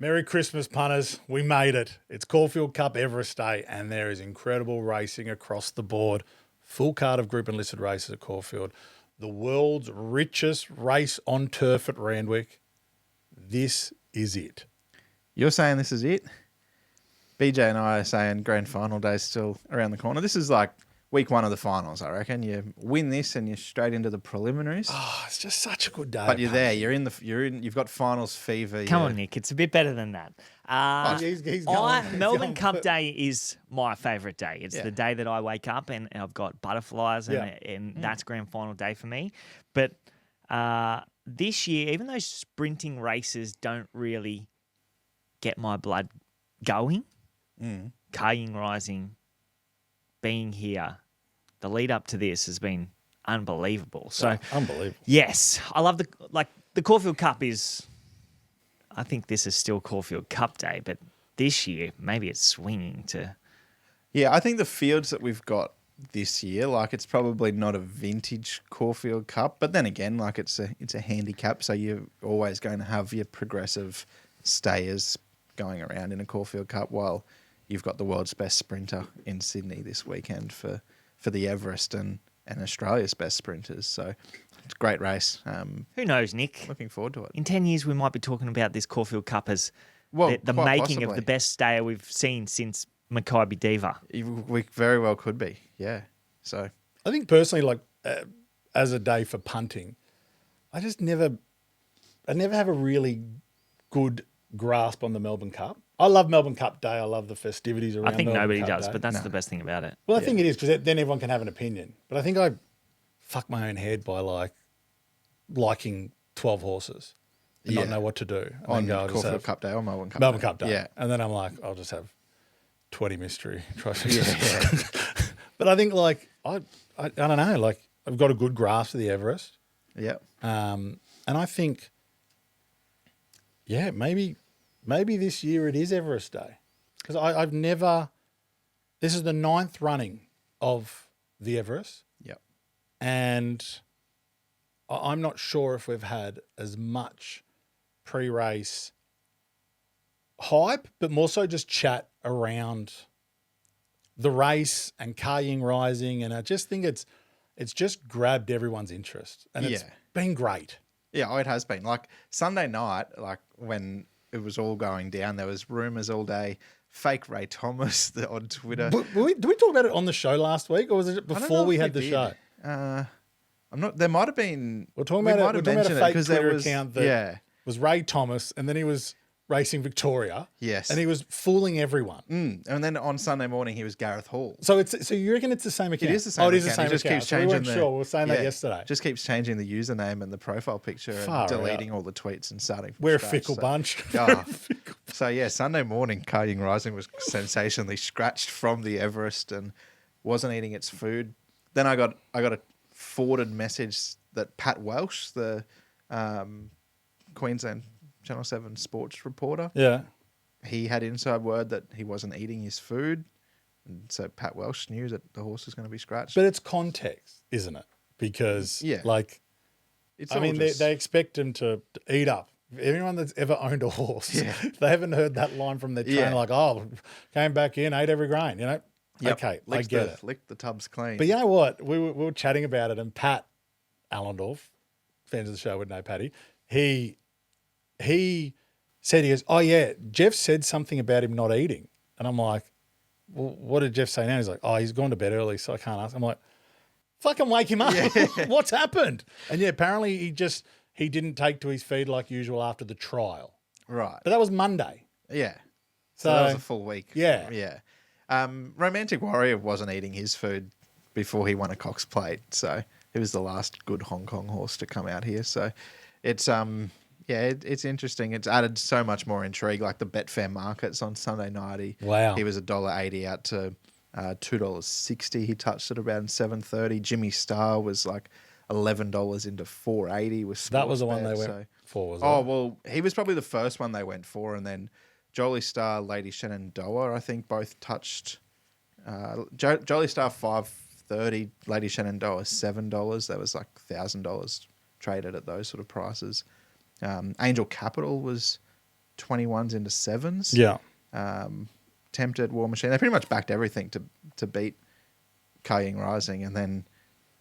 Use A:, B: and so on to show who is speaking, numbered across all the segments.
A: Merry Christmas, punters. We made it. It's Caulfield Cup Everest Day, and there is incredible racing across the board. Full card of group and listed races at Caulfield. The world's richest race on turf at Randwick. This is it.
B: You're saying this is it? BJ and I are saying grand final day is still around the corner. This is like week one of the finals, I reckon. You win this and you're straight into the preliminaries.
A: Oh, it's just such a good day.
B: But you're there. You've got finals fever.
C: Come on, Nick. It's a bit better than that. Melbourne Cup Day is my favourite day. It's the day that I wake up and I've got butterflies and that's grand final day for me. But this year, even though sprinting races don't really get my blood going, Kayin Rising, being here, the lead up to this has been unbelievable. So
A: unbelievable.
C: Yes, I love the Caulfield Cup is. I think this is still Caulfield Cup Day, but this year maybe it's swinging to.
B: Yeah, I think the fields that we've got this year, like it's probably not a vintage Caulfield Cup, but then again, like it's a handicap, so you're always going to have your progressive stayers going around in a Caulfield Cup while you've got the world's best sprinter in Sydney this weekend for the Everest and Australia's best sprinters. So it's a great race.
C: Who knows, Nick?
B: Looking forward to it.
C: In 10 years, we might be talking about this Caulfield Cup as the making
B: possibly
C: of the best stayer we've seen since Maccabi Diva.
B: We very well could be, yeah. So
A: I think personally, as a day for punting, I never have a really good grasp on the Melbourne Cup. I love Melbourne Cup Day. I love the festivities around.
C: I think
A: Melbourne
C: nobody
A: Cup
C: does,
A: Day.
C: but that's the best thing about it.
A: Well, I think it is because then everyone can have an opinion. But I think I fuck my own head by liking 12 horses and not know what to do. And
B: on
A: then
B: Caulfield Cup Day or Melbourne Cup
A: Melbourne
B: Day.
A: Cup Day.
B: Yeah.
A: And then I'm like, I'll just have 20 mystery trophies. Yeah. But I think I don't know, I've got a good grasp of the Everest.
B: Yeah.
A: And I think, maybe this year it is Everest Day. Because I've never, this is the 9th running of the Everest.
B: Yep.
A: And I'm not sure if we've had as much pre-race hype, but more so just chat around the race and Kayin Rising. And I just think it's just grabbed everyone's interest. And it's been great.
B: Yeah, it has been. Sunday night, when it was all going down, there was rumours all day. Fake Ray Thomas on Twitter.
A: Did we talk about it on the show last week, or was it before we had the show?
B: I'm not. There might have been.
A: We're talking about a fake Twitter account that was Ray Thomas, and then he was racing Victoria.
B: Yes,
A: and he was fooling everyone.
B: And then on Sunday morning, he was Gareth Hall.
A: So you reckon it's the same account?
B: It is the same.
A: It is the same.
B: He just
A: account.
B: keeps changing.
A: We weren't sure. That yesterday.
B: Just keeps changing the username and the profile picture and deleting all the tweets and starting. From
A: We're
B: scratch,
A: a fickle bunch.
B: So Sunday morning, Kayin Rising was sensationally scratched from the Everest and wasn't eating its food. Then I got a forwarded message that Pat Welsh, the Queensland Channel 7 sports reporter, he had inside word that he wasn't eating his food. And so Pat Welsh knew that the horse was going to be scratched.
A: But it's context, isn't it? Because, they expect him to eat up. Anyone that's ever owned a horse, they haven't heard that line from their trainer, came back in, ate every grain, Yep. Okay, I get it.
B: Licked the tubs clean.
A: But you know what? We were chatting about it, and Pat Allendorf, fans of the show would know Patty, he said, he goes, oh, yeah, Jeff said something about him not eating. And I'm like, well, what did Jeff say now? He's like, oh, he's gone to bed early, so I can't ask. I'm like, fucking wake him up. What's happened? And apparently he didn't take to his feed like usual after the trial.
B: Right.
A: But that was Monday.
B: Yeah. So that was a full week.
A: Yeah.
B: Yeah. Romantic Warrior wasn't eating his food before he won a Cox Plate. So he was the last good Hong Kong horse to come out here. So it's it's interesting. It's added so much more intrigue, like the Betfair markets on Sunday night. He was $1.80 out to $2.60. He touched it around 7:30. Jimmy Star was like $11 into 480 with
A: that was the one they went for, was it?
B: Oh, well, he was probably the first one they went for, and then Jolie Star, Lady Shenandoah, I think both touched. Jolie Star $5.30, Lady Shenandoah $7. That was like $1,000 traded at those sort of prices. Angel Capital was 21s into 7s.
A: Yeah.
B: Tempted, War Machine. They pretty much backed everything to beat Kaying Rising. And then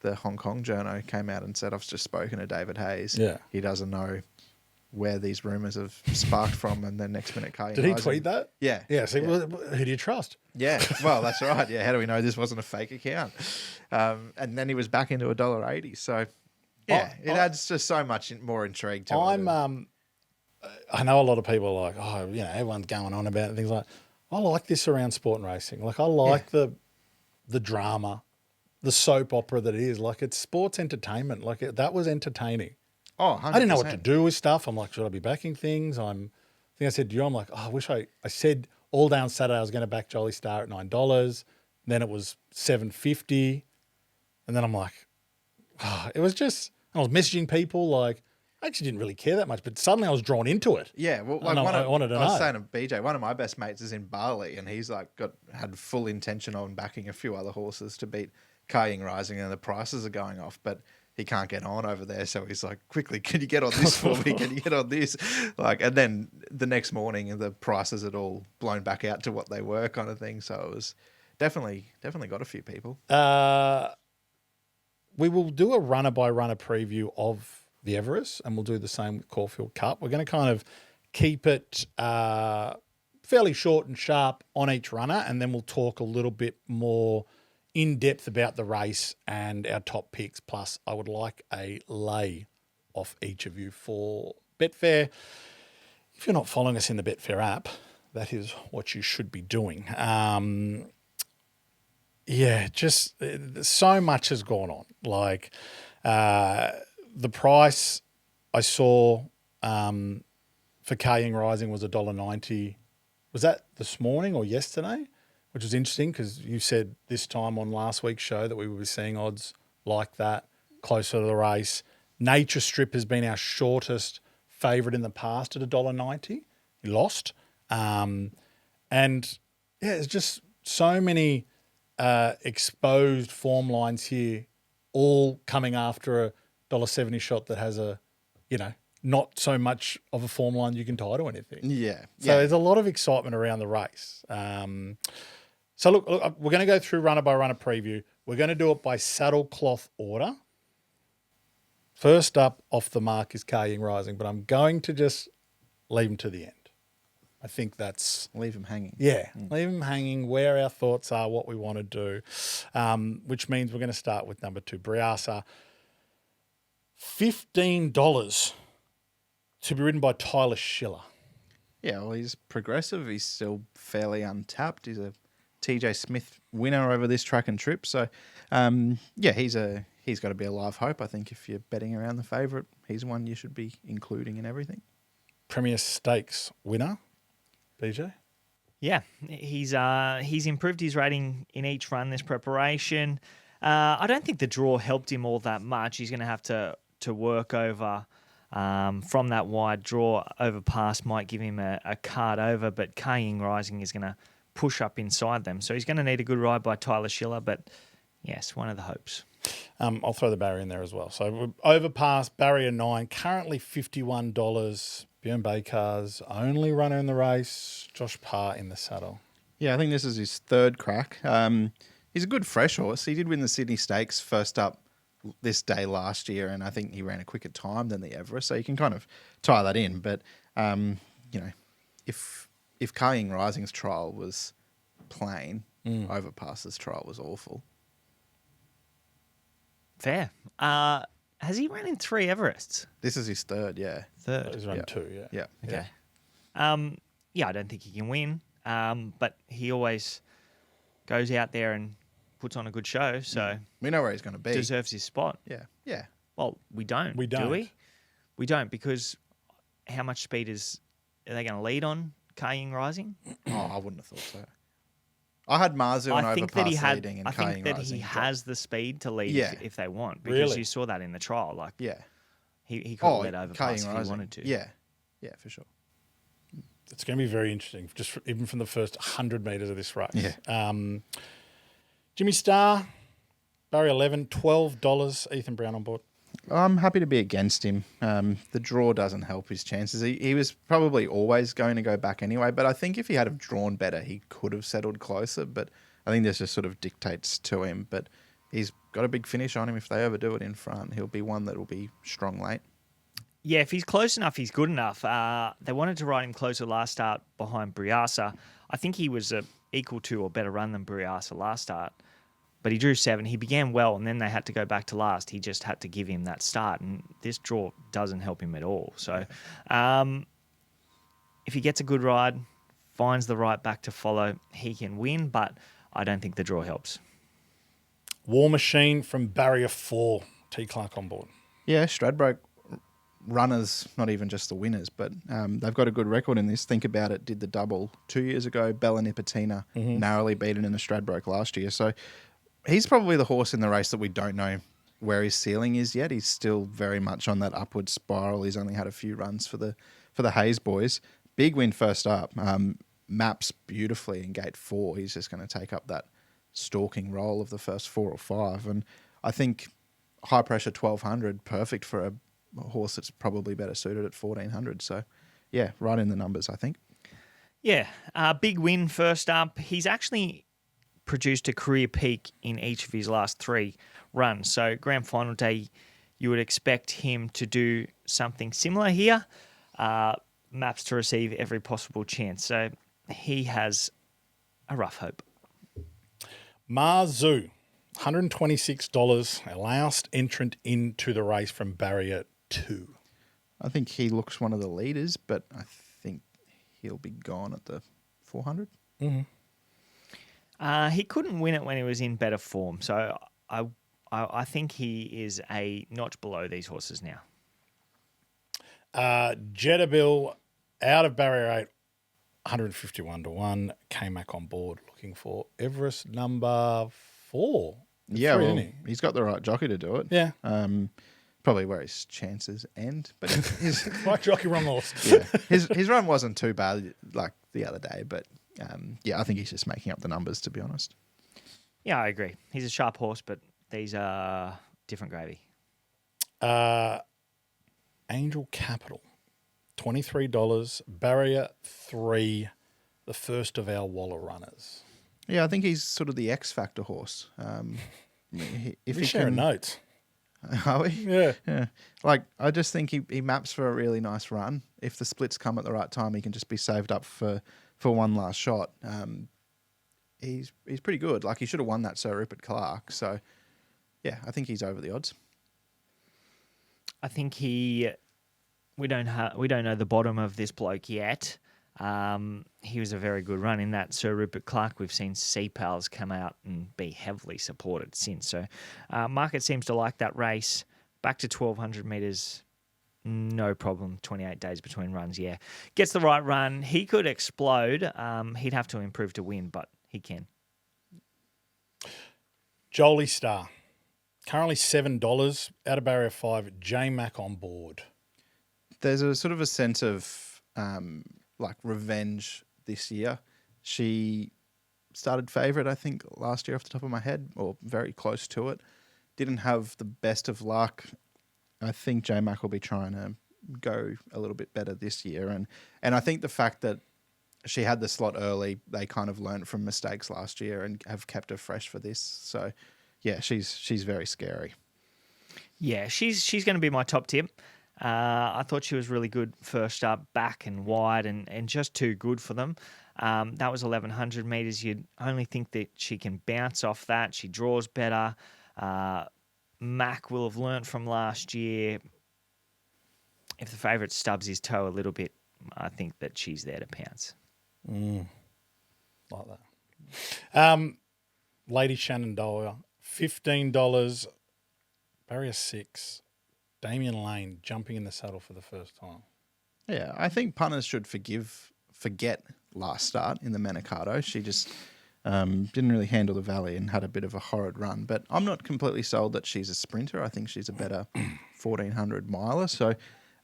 B: the Hong Kong journo came out and said, I've just spoken to David Hayes.
A: Yeah.
B: He doesn't know where these rumours have sparked from. And then next minute, Kaying
A: Did he
B: Rising.
A: tweet that?
B: Yeah.
A: Yeah. See,
B: yeah.
A: well, who do you trust?
B: Yeah, well, that's right. Yeah, how do we know this wasn't a fake account? And then he was back into $1.80. So, yeah, it adds just so much more intrigue to it.
A: I know a lot of people are like, oh, you know, everyone's going on about it and things like. I like this around sport and racing. Like, I like the drama, the soap opera that it is. Like, it's sports entertainment. Like, that was entertaining.
B: Oh, 100%.
A: I didn't know what to do with stuff. I'm like, should I be backing things? I think I said to you, I'm like, oh, I wish I said all down Saturday I was going to back Jolly Star at $9. Then it was $7.50. And then I'm like, oh, it was just, I was messaging people like, I actually didn't really care that much, but suddenly I was drawn into it.
B: Yeah, well, like
A: I wanted to know.
B: I was saying to BJ, one of my best mates is in Bali, and he's like had full intention on backing a few other horses to beat Kaying Rising, and the prices are going off, but he can't get on over there, so he's like, quickly, can you get on this for me? Can you get on this? Like, and then the next morning, the prices had all blown back out to what they were, kind of thing. So it was definitely got a few people.
A: We will do a runner-by-runner preview of the Everest, and we'll do the same with Caulfield Cup. We're going to kind of keep it fairly short and sharp on each runner, and then we'll talk a little bit more in depth about the race and our top picks. Plus, I would like a lay off each of you for Betfair. If you're not following us in the Betfair app, that is what you should be doing. Just so much has gone on. Like the price I saw for Kaying Rising was $1.90. Was that this morning or yesterday? Which was interesting because you said this time on last week's show that we would be seeing odds like that closer to the race. Nature Strip has been our shortest favourite in the past at $1.90. He lost. It's just so many exposed form lines here, all coming after a $1.70 shot that has not so much of a form line you can tie to anything.
B: Yeah.
A: So there's a lot of excitement around the race. So look, we're going to go through runner by runner preview. We're going to do it by saddle cloth order. First up off the mark is Kaying Rising, but I'm going to just leave him to the end. I think that's...
B: Leave him hanging.
A: Yeah, leave him hanging, where our thoughts are, what we want to do, which means we're going to start with number 2, Briasa. $15 to be ridden by Tyler Schiller.
B: Yeah, well, he's progressive. He's still fairly untapped. He's a TJ Smith winner over this track and trip. So, he's got to be a live hope. I think if you're betting around the favourite, he's one you should be including in everything.
A: Premier Stakes winner, BJ?
C: Yeah, he's improved his rating in each run this preparation. I don't think the draw helped him all that much. He's going to have to work over from that wide draw. Overpass might give him a card over, but Kaying Rising is going to push up inside them. So he's going to need a good ride by Tyler Schiller, but yes, one of the hopes.
A: I'll throw the barrier in there as well. So Overpass, barrier 9, currently $51. Bjorn Bakar's only runner in the race. Josh Parr in the saddle.
B: Yeah, I think this is his third crack. He's a good fresh horse. He did win the Sydney Stakes first up this day last year, and I think he ran a quicker time than the Everest, so you can kind of tie that in. But, if Kaying Rising's trial was plain, Overpass's trial was awful.
C: Fair. Has he ran in 3 Everests?
B: This is his third, yeah.
C: Third.
A: He's run 2, yeah.
B: Yeah.
C: Okay. I don't think he can win, but he always goes out there and puts on a good show, so
B: We know where he's going to be.
C: deserves his spot.
B: Yeah, yeah.
C: Well, we don't.
A: We don't.
C: Do we? We don't, because how much speed are they going to lead on Kaying Rising?
B: Oh, I wouldn't have thought so. I had Marzu and
C: I think that
B: Overpass leading and
C: I
B: Kaying
C: think that
B: Rising.
C: he has the speed to lead if they want, because
A: Really?
C: you saw that in the trial. Like,
B: Yeah.
C: he could have led
B: Kaying
C: Overpass if he
B: Rising.
C: wanted to.
B: Yeah. Yeah, for sure.
A: It's going to be very interesting, even from the first 100 metres of this race.
B: Yeah.
A: Jimmy Starr, barrier 11, $12. Ethan Brown on board.
B: I'm happy to be against him. The draw doesn't help his chances. He was probably always going to go back anyway, but I think if he had have drawn better, he could have settled closer. But I think this just sort of dictates to him. But he's got a big finish on him. If they overdo it in front, he'll be one that will be strong late.
C: Yeah, if he's close enough, he's good enough. They wanted to ride him closer last start behind Briasa. I think he was equal to or better run than Briasa last start. But he drew 7. He began well, and then they had to go back to last. He just had to give him that start, and this draw doesn't help him at all. So if he gets a good ride, finds the right back to follow, he can win, but I don't think the draw helps.
A: War Machine from Barrier 4. T. Clark on board.
B: Yeah, Stradbroke runners, not even just the winners, but they've got a good record in this. Think about it, did the double 2 years ago, Bella Nipotina, narrowly beaten in the Stradbroke last year. So he's probably the horse in the race that we don't know where his ceiling is yet. He's still very much on that upward spiral. He's only had a few runs for the Hayes boys. Big win first up. Maps beautifully in gate 4. He's just going to take up that stalking role of the first 4 or 5. And I think high pressure 1200, perfect for a horse that's probably better suited at 1400. So yeah, right in the numbers, I think.
C: Yeah, big win first up. He's actually produced a career peak in each of his last 3 runs. So grand final day, you would expect him to do something similar here. Maps to receive every possible chance. So he has a rough hope.
A: Marzu, $126, our last entrant into the race from Barrier 2.
B: I think he looks one of the leaders, but I think he'll be gone at the 400.
C: He couldn't win it when he was in better form. So I think he is a notch below these horses now.
A: Jetabil out of Barrier 8, 151 to 1. K-Mac on board looking for Everest number 4.
B: Yeah,
A: 3,
B: well,
A: isn't he?
B: he's got the right jockey to do it.
A: Yeah.
B: Probably where his chances end. But his
A: Right jockey, wrong horse.
B: yeah, his run wasn't too bad like the other day. But yeah, I think he's just making up the numbers, to be honest.
C: Yeah, I agree. He's a sharp horse, but these are different gravy.
A: Angel Capital, $23. Barrier 3, the first of our Waller runners.
B: Yeah, I think he's sort of the X Factor horse. If
A: We're
B: he
A: sharing
B: can,
A: notes.
B: are we?
A: Yeah.
B: Like I just think he maps for a really nice run. If the splits come at the right time, he can just be saved up for one last shot. He's pretty good. Like he should have won that Sir Rupert Clark. So yeah, I think he's over the odds.
C: I think we don't know the bottom of this bloke yet. He was a very good run in that Sir Rupert Clark. We've seen C-Pals come out and be heavily supported since. So market seems to like that race. Back to 1,200 metres, no problem. 28 days between runs, yeah. Gets the right run. He could explode. He'd have to improve to win, but he can.
A: Jolie Star, currently $7. Out of Barrier 5, J-Mac on board.
B: There's a sort of a sense of like revenge this year. She started favourite, I think, last year off the top of my head, or very close to it. Didn't have the best of luck. I think J-Mac will be trying to go a little bit better this year. And I think the fact that she had the slot early, they kind of learned from mistakes last year and have kept her fresh for this. So, yeah, she's very scary.
C: Yeah, she's going to be my top tip. I thought she was really good first up, back and wide, and just too good for them. That was 1,100 metres. You'd only think that she can bounce off that. She draws better. Mac will have learnt from last year. If the favourite stubs his toe a little bit, I think that she's there to pounce.
A: Like that. Lady Shenandoah, $15. Barrier 6. Damien Lane jumping in the saddle for the first time.
B: Yeah, I think punters should forget last start in the Manicato. She just didn't really handle the valley and had a bit of a horrid run. But I'm not completely sold that she's a sprinter. I think she's a better 1,400 miler. So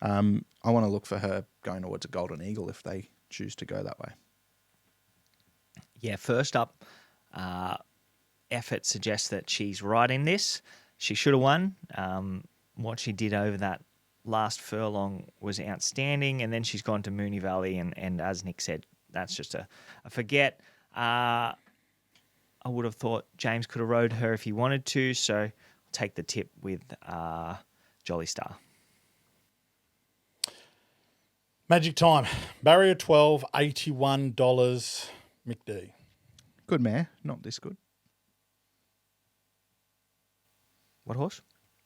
B: I want to look for her going towards a Golden Eagle if they choose to go that way.
C: Yeah, first up, effort suggests that she's right in this. She should have won. what she did over that last furlong was outstanding. And then she's gone to Moonee Valley, and as Nick said, that's just a forget. I would have thought James could have rode her if he wanted to, so I'll take the tip with Jolly Star.
A: Magic Time. Barrier 12, $81. Mick D.
B: Good mare, not this good.
C: What horse?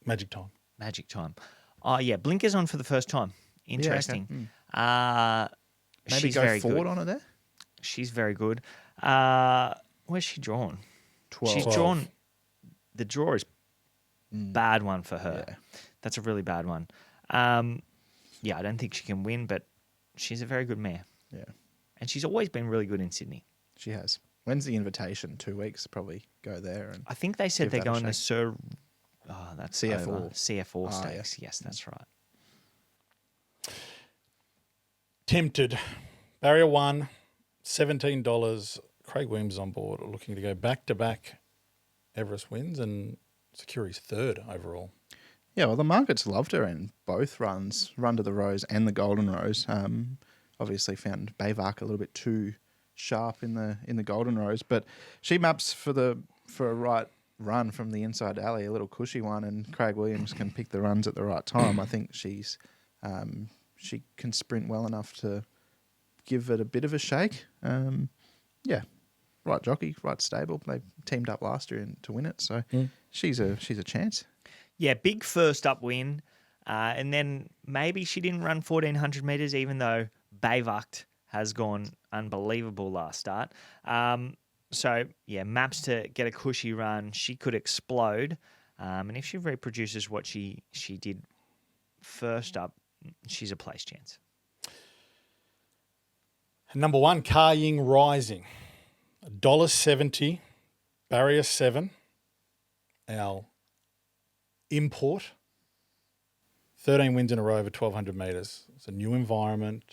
A: Magic Time.
C: Magic Time. Oh, yeah, blinkers on for the first time. Interesting.
B: Maybe
C: She's
B: go
C: very
B: forward
C: good.
B: on it there.
C: She's very good. Where's she drawn?
B: 12.
C: She's
A: 12.
C: drawn. The draw is bad one for her.
B: Yeah.
C: That's a really bad one. I don't think she can win, but she's a very good mare.
B: Yeah,
C: And she's always been really good in Sydney.
B: she has. When's the invitation? 2 weeks. Probably go there and
C: I think they said
B: Give
C: they're
B: that a
C: going to
B: shake.
C: Sir. Oh, that's
B: CF4.
C: over. CF4
B: Ah,
C: stakes. Yes, that's right.
A: Tempted. Barrier 1, $17. Craig Williams is on board, looking to go back-to-back Everest wins and secure his third overall.
B: Yeah, well, the markets loved her in both runs, Run to the Rose and the Golden Rose. Obviously found Bayvark a little bit too sharp in the Golden Rose, but she maps for a right run from the inside alley, a little cushy one, and Craig Williams can pick the runs at the right time. I think she can sprint well enough to give it a bit of a shake. Yeah, right jockey, right stable. They teamed up last year to win it, so she's a chance.
C: Yeah, big first up win. And then maybe she didn't run 1,400 metres, even though Bayvakt has gone unbelievable last start. So, yeah, maps to get a cushy run. She could explode. And if she reproduces what she did first up, she's a place chance.
A: Number 1, Car Ying Rising. $1.70. Barrier 7. Our import. 13 wins in a row over 1,200 metres. It's a new environment.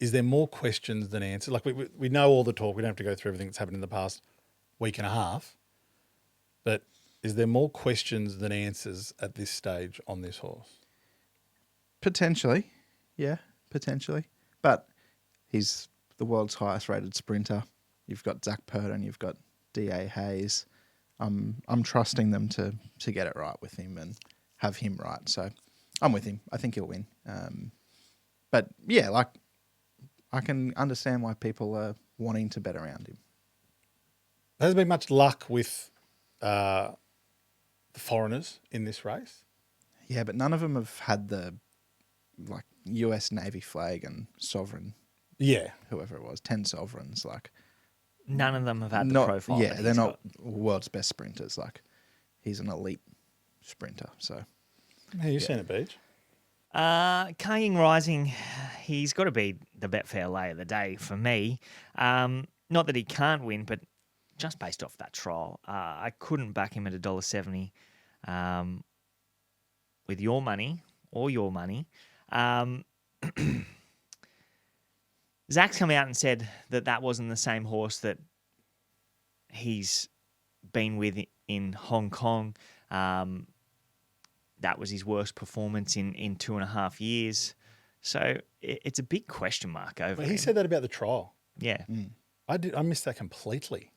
A: Is there more questions than answers? Like, we know all the talk. We don't have to go through everything that's happened in the past week and a half. But is there more questions than answers at this stage on this horse?
B: Potentially, yeah, potentially. But he's the world's highest rated sprinter. You've got Zach Purton, you've got D.A. Hayes. I'm trusting them to get it right with him and have him right. So I'm with him. I think he'll win. But yeah, like I can understand why people are wanting to bet around him.
A: There hasn't been much luck with the foreigners in this race.
B: Yeah, but none of them have had the like US Navy flag and sovereign,
A: Yeah.
B: whoever it was, 10 sovereigns. Like
C: None of them have had the
B: not,
C: profile.
B: yeah,
C: that
B: they're
C: he's
B: not
C: got.
B: world's best sprinters. Like he's an elite sprinter. So
A: How you seen it, Beach?
C: Car Ying Rising, he's got to be the Betfair lay of the day for me. Not that he can't win, but just based off that trial, I couldn't back him at $1.70 with your money or your money. Zach's come out and said that wasn't the same horse that he's been with in Hong Kong. That was his worst performance in 2.5 years. So it's a big question mark over
A: But
C: him.
A: he said that about the trial.
C: Yeah.
A: I missed that completely.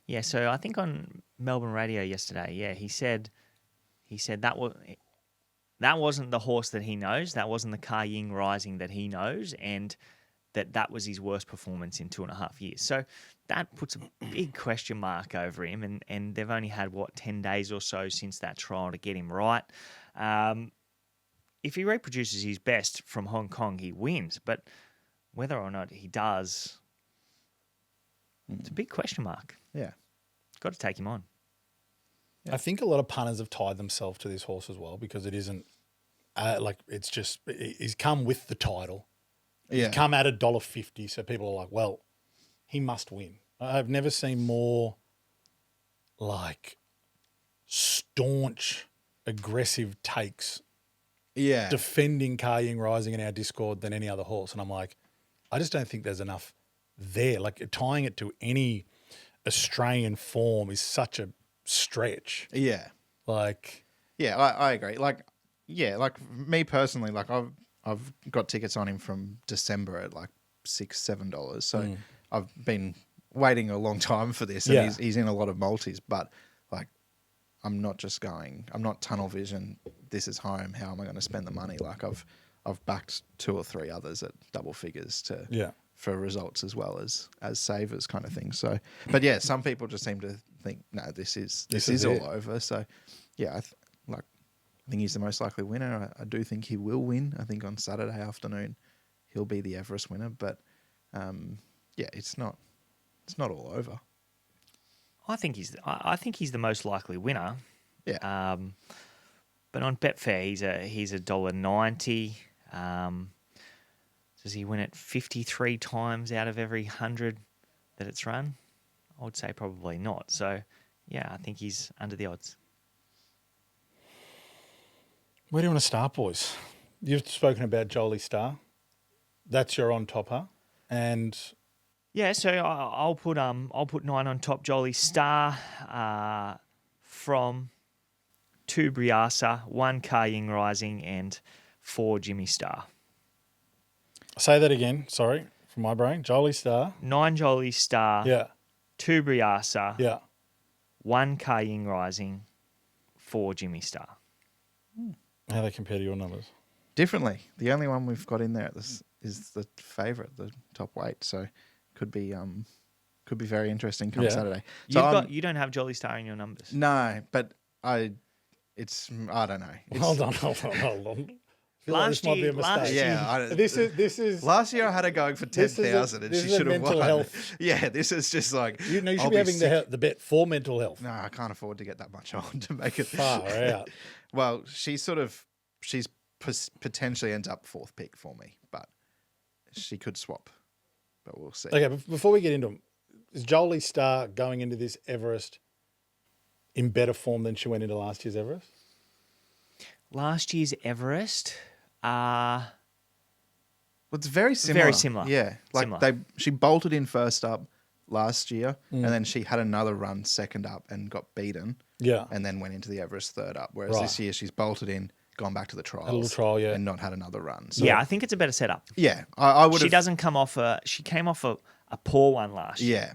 C: Yeah, so I think on Melbourne radio yesterday, yeah, he said that wasn't the horse that he knows. That wasn't the Car Ying Rising that he knows, and that was his worst performance in 2.5 years. So that puts a big question mark over him, and they've only had, 10 days or so since that trial to get him right. If he reproduces his best from Hong Kong, he wins. But whether or not he does, it's a big question mark.
B: yeah,
C: Got to take him on.
A: I think a lot of punters have tied themselves to this horse as well because it isn't it's just he's come with the title.
B: yeah.
A: He's come at $1.50, so people are like, well, he must win. I've never seen more like staunch, aggressive takes
B: Yeah.
A: defending Car Ying Rising in our Discord than any other horse. And I'm like, I just don't think there's enough there. Like tying it to any Australian form is such a stretch.
B: yeah.
A: Like,
B: Yeah, I agree. Like, yeah, like me personally, like I've got tickets on him from December at like $6-7. So I've been waiting a long time for this, and
A: Yeah.
B: he's in a lot of multis. But like, I'm not tunnel vision. This is home. How am I going to spend the money? Like I've backed 2 or 3 others at double figures for results as well as savers kind of thing. So, but yeah, some people just seem to think, no, this is all over. So, yeah, I think he's the most likely winner. I do think he will win. I think on Saturday afternoon he'll be the Everest winner. But yeah, it's not all over.
C: I think he's the most likely winner.
B: Yeah.
C: But on Betfair, he's $1.90. Does he win it 53 times out of every 100 that it's run? I would say probably not. So, yeah, I think he's under the odds.
A: Where do you want to start, boys? You've spoken about Jolie Star. That's your on topper, and
C: yeah. So I'll put 9 on top. Jolie Star from 2 Briasa, 1 Car Ying Rising, and 4 Jimmy Star.
A: Say that again. Sorry, from my brain. Jolie Star.
C: 9 Jolie Star.
A: Yeah.
C: 2 Briasa.
A: Yeah.
C: 1 Car Ying Rising, 4 Jimmy Star.
A: How they compare to your numbers?
B: Differently. The only one we've got in there is the favourite, the top weight. So could be very interesting come Saturday. So
C: you don't have Jolie Star in your numbers.
B: No, but I don't know.
A: Hold on. I feel like this might be a mistake.
B: Yeah,
A: this is.
B: Last year I had her going for 10,000 and she should have won.
A: Health.
B: Yeah, this is just like
A: you should be having the bet for mental health.
B: No, I can't afford to get that much on to make it
A: far out.
B: Well, she's potentially ends up 4th pick for me, but she could swap. But we'll see.
A: Okay, before we get into them, is Jolie Star going into this Everest in better form than she went into last year's Everest?
C: Last year's Everest,
B: well, it's very similar.
C: Very similar.
B: Yeah, like she bolted in first up last year, and then she had another run second up and got beaten.
A: Yeah,
B: and then went into the Everest third up. Whereas this year she's bolted in, gone back to the trials,
A: a little trial,
B: and not had another run. So,
C: yeah, I think it's a better setup.
B: Yeah, I would.
C: She doesn't come off she came off a poor one last year.
B: Yeah,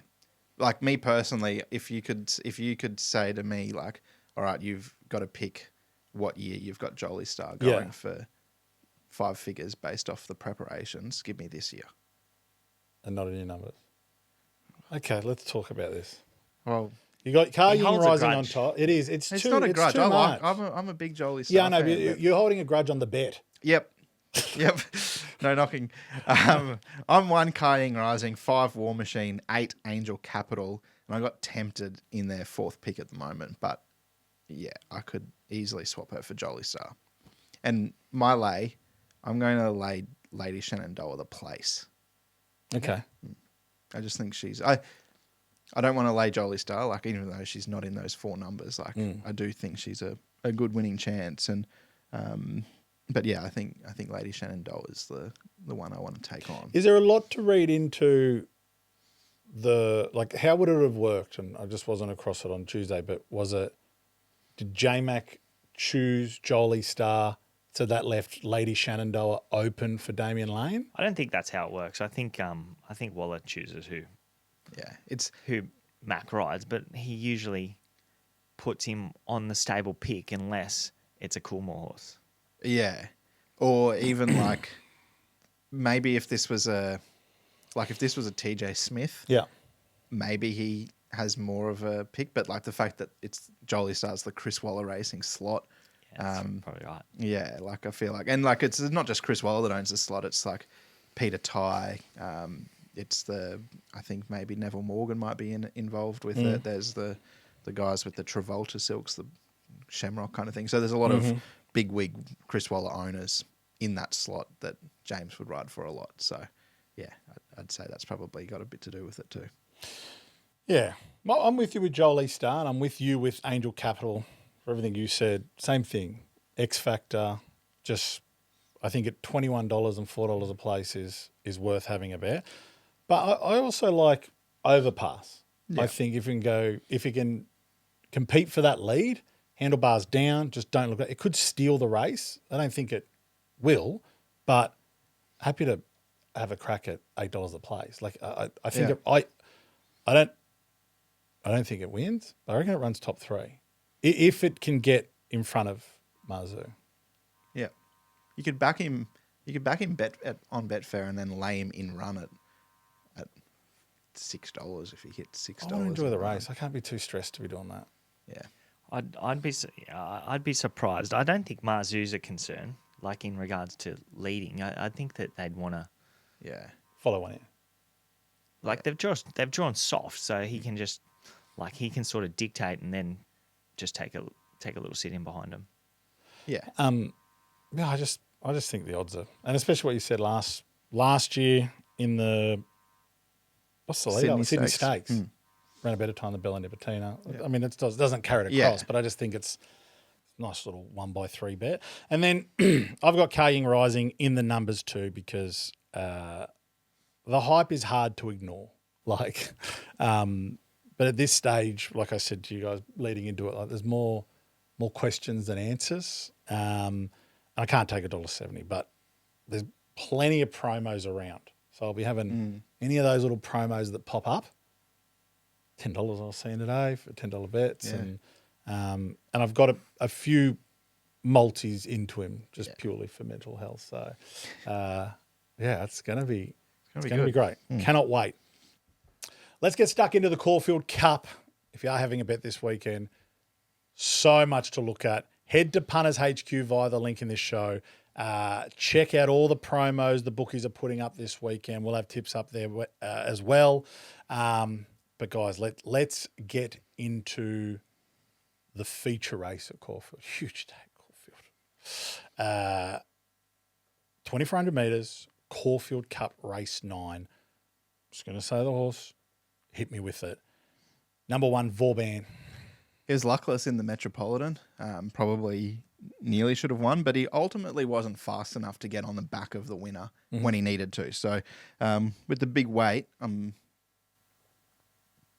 B: like me personally, if you could say to me like, all right, you've got to pick what year you've got Jolie Star going for 5 figures based off the preparations, give me this year.
A: And not in your numbers. Okay, let's talk about this.
B: Well,
A: you got Car Ying Rising on top. It is. It's
B: not a grudge.
A: Too much.
B: I'm a big Jolie Star.
A: Yeah, I know.
B: fan,
A: But you're holding a grudge on the bet.
B: Yep. No knocking. I'm 1 Car Ying Rising, 5 War Machine, 8 Angel Capital, and I got tempted in their 4th pick at the moment, but yeah, I could easily swap her for Jolie Star. And my lay, I'm going to lay Lady Shenandoah the place.
A: Okay.
B: I just think I don't want to lay Jolie Star, like even though she's not in those 4 numbers, like I do think she's a good winning chance, and but yeah, I think Lady Shenandoah is the one I want to take on.
A: Is there a lot to read into how would it have worked? And I just wasn't across it on Tuesday, but did J-Mac choose Jolie Star so that left Lady Shenandoah open for Damian Lane?
C: I don't think that's how it works. I think Waller chooses who Mac rides, but he usually puts him on the stable pick unless it's a Coolmore horse.
B: Yeah, or even like maybe if this was a TJ Smith, maybe he has more of a pick. But like the fact that it's Jolie Star's the Chris Waller Racing slot,
C: that's probably right.
B: Yeah, like I feel like, and like it's not just Chris Waller that owns the slot. It's like Peter Ty. I think maybe Neville Morgan might be involved with it. There's the guys with the Travolta Silks, the Shamrock kind of thing. So there's a lot of big wig Chris Waller owners in that slot that James would ride for a lot. So yeah, I'd say that's probably got a bit to do with it too.
A: Yeah. Well, I'm with you with Jolie Star, and I'm with you with Angel Capital for everything you said. Same thing. X Factor, just I think at $21 and $4 a place is worth having a bet. But I also like Overpass. Yeah. I think if you can compete for that lead, handlebars down, just don't look at it. It could steal the race. I don't think it will, but happy to have a crack at $8 a place. Like I think I don't think it wins, but I reckon it runs top 3 if it can get in front of Marzu.
B: Yeah, you could back him. You could back him on Betfair and then lay him in run at $6 if he hits $6.
A: I want to enjoy the race. I can't be too stressed to be doing that.
B: Yeah,
C: I'd be surprised. I don't think Marzu's a concern, like in regards to leading. I think that they'd want to
A: Follow one in.
C: like they've drawn soft, so he can just he can sort of dictate and then just take a little sit in behind him.
B: yeah.
A: Yeah, I just think the odds are, and especially what you said last year in the what's the lead? Sydney Stakes. Ran a better time than Bella Nipotina.
B: Yeah.
A: I mean, it doesn't carry it across, but I just think it's a nice little 1x3 bet. And then I've got Kaying Rising in the numbers too because the hype is hard to ignore. But at this stage, like I said to you guys leading into it, there's more questions than answers. I can't take $1.70, but there's plenty of promos around. So I'll be having any of those little promos that pop up. $10 I was seeing today for $10 bets, and I've got a few multis into him just purely for mental health. So, it's going to be great. Cannot wait. Let's get stuck into the Caulfield Cup. If you are having a bet this weekend, so much to look at. Head to Punters HQ via the link in this show. Check out all the promos the bookies are putting up this weekend. We'll have tips up there as well. But guys, let's get into the feature race at Caulfield. Huge day at Caulfield. 2,400 metres, Caulfield Cup Race 9. Just going to say the horse. Hit me with it. Number 1, Vauban.
B: He was luckless in the Metropolitan. Probably nearly should have won, but he ultimately wasn't fast enough to get on the back of the winner when he needed to. So with the big weight,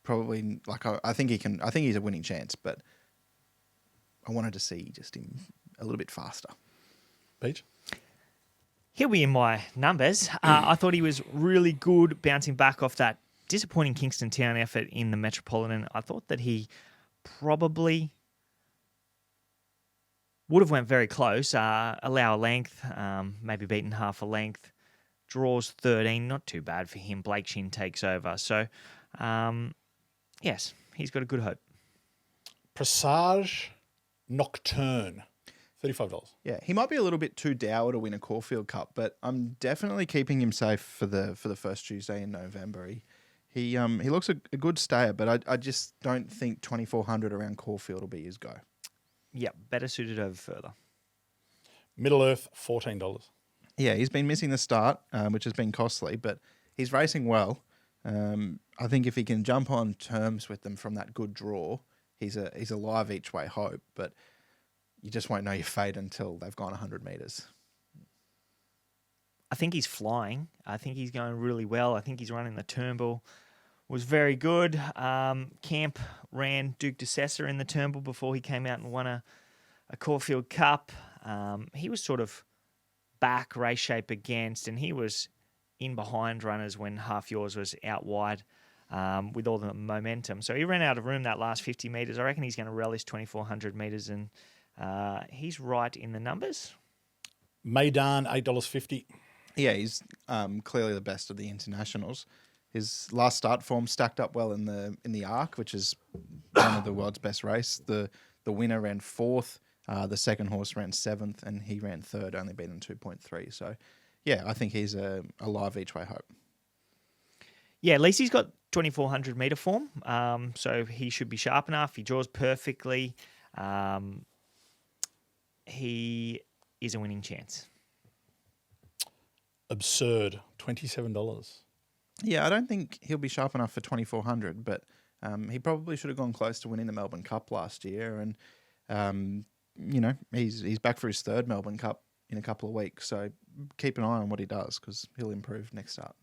B: probably I think he can. I think he's a winning chance, but I wanted to see just him a little bit faster.
A: Peach?
C: He'll be in my numbers. I thought he was really good bouncing back off that disappointing Kingston Town effort in the Metropolitan. I thought that he probably would have went very close, allow a length, maybe beaten half a length, draws 13, not too bad for him. Blake Shin takes over. So, yes, he's got a good hope.
A: Presage Nocturne, $35.
B: Yeah, he might be a little bit too dour to win a Caulfield Cup, but I'm definitely keeping him safe for the first Tuesday in November. He looks a good stayer, but I just don't think 2,400 around Caulfield will be his go.
C: Yeah, better suited over further.
A: Middle Earth, $14.
B: Yeah, he's been missing the start, which has been costly, but he's racing well. I think if he can jump on terms with them from that good draw, he's a live each way hope, but you just won't know your fate until they've gone 100 metres.
C: I think he's flying. I think he's going really well. I think he's running the Turnbull. Was very good. Camp ran Duke de Sessa in the Turnbull before he came out and won a Caulfield Cup. He was sort of back race shape against, and he was in behind runners when Half Yours was out wide with all the momentum. So he ran out of room that last 50 metres. I reckon he's going to relish 2,400 metres, and he's right in the numbers.
A: Maidan, $8.50.
B: Yeah, he's clearly the best of the internationals. His last start form stacked up well in the Arc, which is one of the world's best race. The winner ran 4th, the second horse ran 7th, and he ran 3rd, only beaten 2.3. So, yeah, I think he's a live each way hope.
C: Yeah, at least he's got 2,400 metre form, so he should be sharp enough. He draws perfectly. He is a winning chance.
A: Absurd, $27.
B: Yeah, I don't think he'll be sharp enough for 2,400, but he probably should have gone close to winning the Melbourne Cup last year, and he's back for his 3rd Melbourne Cup in a couple of weeks. So keep an eye on what he does because he'll improve next start.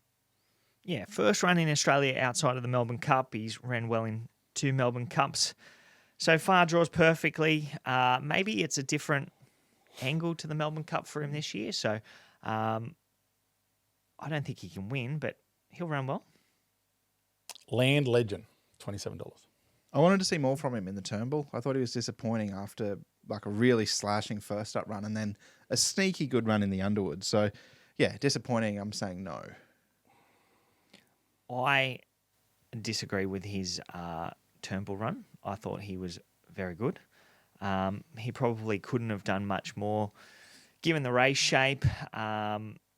C: Yeah, first run in Australia outside of the Melbourne Cup. He's ran well in 2 Melbourne Cups so far draws perfectly. Maybe it's a different angle to the Melbourne Cup for him this year. So I don't think he can win, but he'll run well.
A: Land Legend, $27.
B: I wanted to see more from him in the Turnbull. I thought he was disappointing after like a really slashing first up run and then a sneaky good run in the Underwood. So, yeah, disappointing. I'm saying no.
C: I disagree with his Turnbull run. I thought he was very good. He probably couldn't have done much more given the race shape.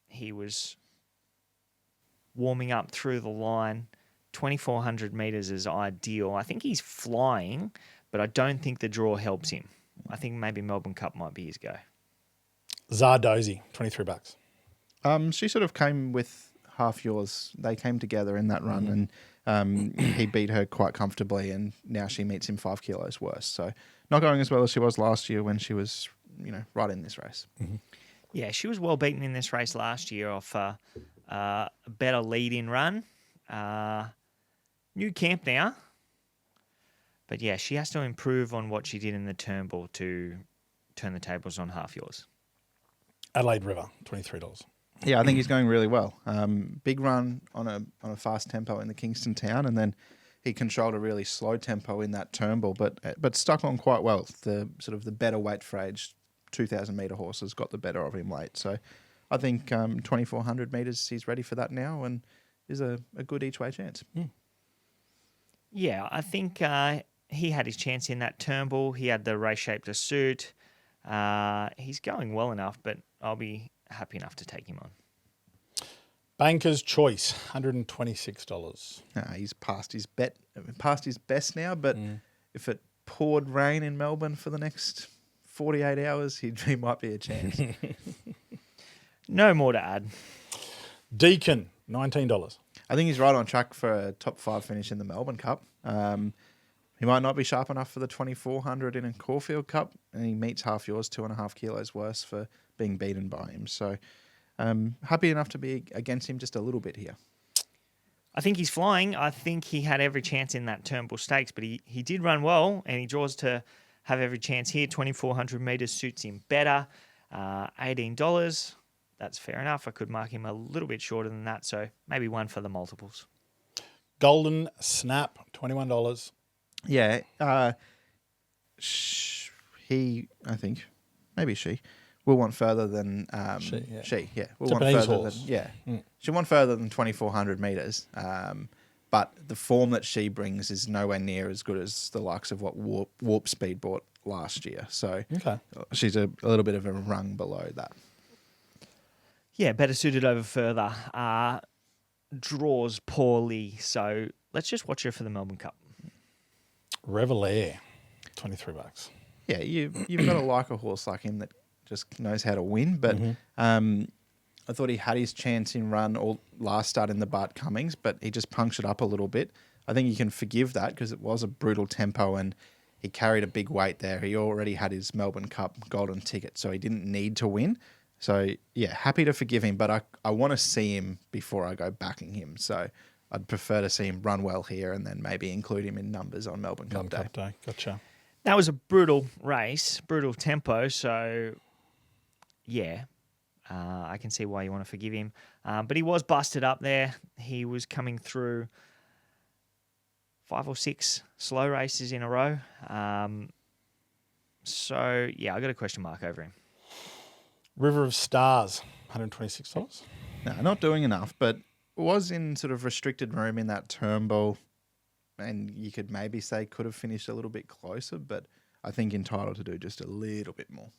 C: He was warming up through the line. 2,400 metres is ideal. I think he's flying, but I don't think the draw helps him. I think maybe Melbourne Cup might be his go.
A: Zardozi, $23.
B: She sort of came with half yours. They came together in that run and he beat her quite comfortably and now she meets him 5 kilos worse. So not going as well as she was last year when she was, right in this race.
A: Mm-hmm.
C: Yeah, she was well beaten in this race last year off a better lead-in run. New camp now. But yeah, she has to improve on what she did in the Turnbull to turn the tables on half yours.
A: Adelaide River, $23.
B: Yeah, I think he's going really well. Big run on a fast tempo in the Kingston town, and then he controlled a really slow tempo in that Turnbull, but stuck on quite well. The sort of the better weight for age 2,000 metre horses got the better of him late. So I think 2,400 metres he's ready for that now and is a good each way chance.
C: Yeah, I think he had his chance in that Turnbull. He had the race shape to suit. He's going well enough, but I'll be happy enough to take him on.
A: Banker's Choice, $126.
B: He's past his best now, but if it poured rain in Melbourne for the next 48 hours, he might be a chance.
C: No more to add.
A: Deacon, $19.
B: I think he's right on track for a top 5 finish in the Melbourne Cup. He might not be sharp enough for the 2,400 in a Caulfield Cup, and he meets half yours, 2.5 kilos worse for being beaten by him. So happy enough to be against him just a little bit here.
C: I think he's flying. I think he had every chance in that Turnbull Stakes, but he did run well, and he draws to have every chance here. 2,400 metres suits him better. $18. That's fair enough. I could mark him a little bit shorter than that, so maybe one for the multiples.
A: Golden Snap, $21.
B: Yeah. He, I think, maybe she, will want further than... She, yeah. Will want
A: Japanese
B: further
A: horse.
B: than... She'll want further than 2,400 metres. But the form that she brings is nowhere near as good as the likes of what Warp Speed bought last year. So she's a little bit of a rung below that.
C: Yeah, better suited over further. Draws poorly, so let's just watch her for the Melbourne Cup.
A: Revelair, $23.
B: Yeah, you've got to like a horse like him that just knows how to win. But I thought he had his chance in run all last start in the Bart Cummings, but he just punctured up a little bit. I think you can forgive that because it was a brutal tempo and he carried a big weight there. He already had his Melbourne Cup golden ticket, so he didn't need to win. So, yeah, happy to forgive him, but I want to see him before I go backing him. So I'd prefer to see him run well here and then maybe include him in numbers on Melbourne Cup Day.
A: Gotcha.
C: That was a brutal race, brutal tempo. So, yeah, I can see why you want to forgive him. But he was busted up there. He was coming through 5 or 6 slow races in a row. So, yeah, I got a question mark over him.
A: River of Stars, $126.
B: No, not doing enough, but was in sort of restricted room in that Turnbull, and you could maybe say could have finished a little bit closer, but I think entitled to do just a little bit more.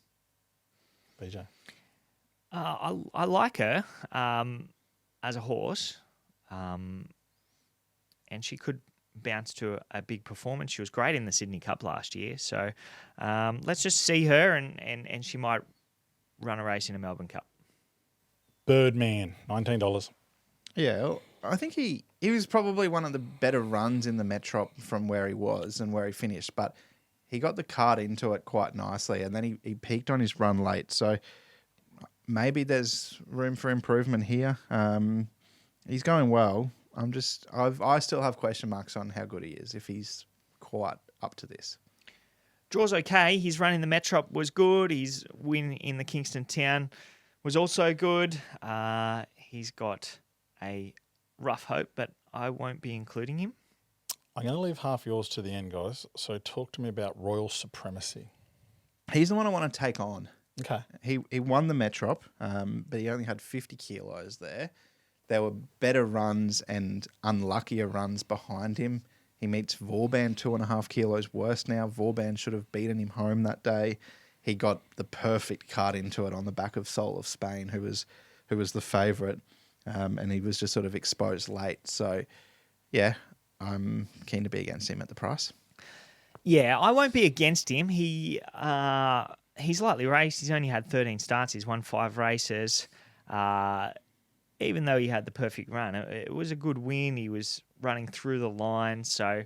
A: BJ?
C: I like her as a horse, and she could bounce to a big performance. She was great in the Sydney Cup last year, so let's just see her, and she might run a race in a Melbourne Cup.
A: Birdman, $19.
B: Yeah, well, I think he was probably one of the better runs in the Metrop from where he was and where he finished, but he got the card into it quite nicely, and then he peaked on his run late, so maybe there's room for improvement here. He's going well. I still have question marks on how good he is, if he's quite up to this.
C: Draw's okay. His run in the Metrop was good. His win in the Kingston Town was also good. He's got a rough hope, but I won't be including him.
A: I'm going to leave half yours to the end, guys. So talk to me about Royal Supremacy.
B: He's the one I want to take on.
A: Okay.
B: He won the Metrop, but he only had 50 kilos there. There were better runs and unluckier runs behind him. He meets Vauban 2.5 kilos worse now. Vauban should have beaten him home that day. He got the perfect cut into it on the back of Soul of Spain, who was the favourite, and he was just sort of exposed late. So, yeah, I'm keen to be against him at the price.
C: Yeah, I won't be against him. He's lightly raced. He's only had 13 starts. He's won 5 races. Even though he had the perfect run, it was a good win. He was running through the line, so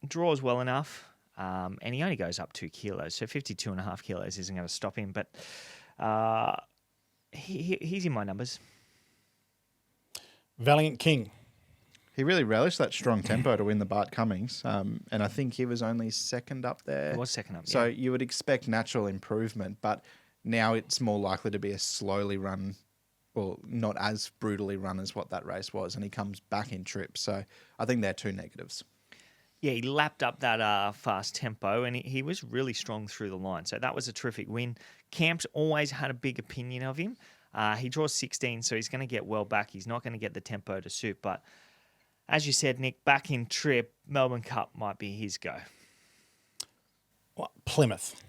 C: draws well enough. And he only goes up 2 kilos, so 52.5 kilos isn't going to stop him. But he's in my numbers.
A: Valiant King.
B: He really relished that strong tempo to win the Bart Cummings, and I think he was only second up there.
C: He was second up,
B: So
C: yeah.
B: you would expect natural improvement, but now it's more likely to be a slowly run, well, not as brutally run as what that race was, and he comes back in trip. So I think they're 2 negatives.
C: Yeah, he lapped up that fast tempo, and he was really strong through the line. So that was a terrific win. Camps always had a big opinion of him. He draws 16, so he's going to get well back. He's not going to get the tempo to suit, but as you said, Nick, back in trip, Melbourne Cup might be his go.
A: What? Plymouth.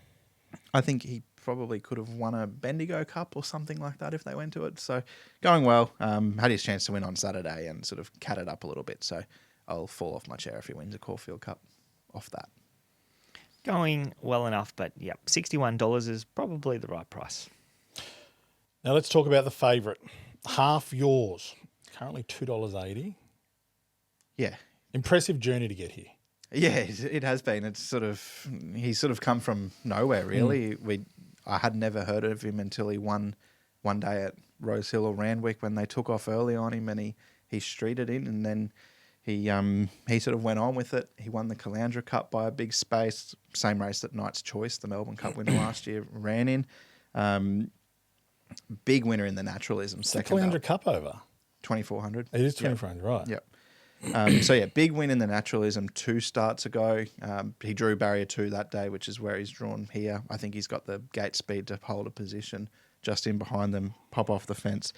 B: I think he probably could have won a Bendigo Cup or something like that if they went to it. So going well. Had his chance to win on Saturday and sort of catted up a little bit. So I'll fall off my chair if he wins a Caulfield Cup off that.
C: Going well enough, but yeah, $61 is probably the right price.
A: Now let's talk about the favourite. Half yours. Currently $2.80.
B: Yeah.
A: Impressive journey to get here.
B: Yeah, it has been. It's he's sort of come from nowhere, really. I had never heard of him until he won one day at Rosehill or Randwick when they took off early on him, and he streeted in, and then he sort of went on with it. He won the Caloundra Cup by a big space, same race that Knight's Choice, the Melbourne Cup winner last year, ran in. Big winner in the Naturalism.
A: It's the Caloundra Cup over.
B: 2,400.
A: It is 2,400, right.
B: Yep. So, yeah, big win in the Naturalism 2 starts ago. He drew barrier 2 that day, which is where he's drawn here. I think he's got the gate speed to hold a position just in behind them, pop off the fence.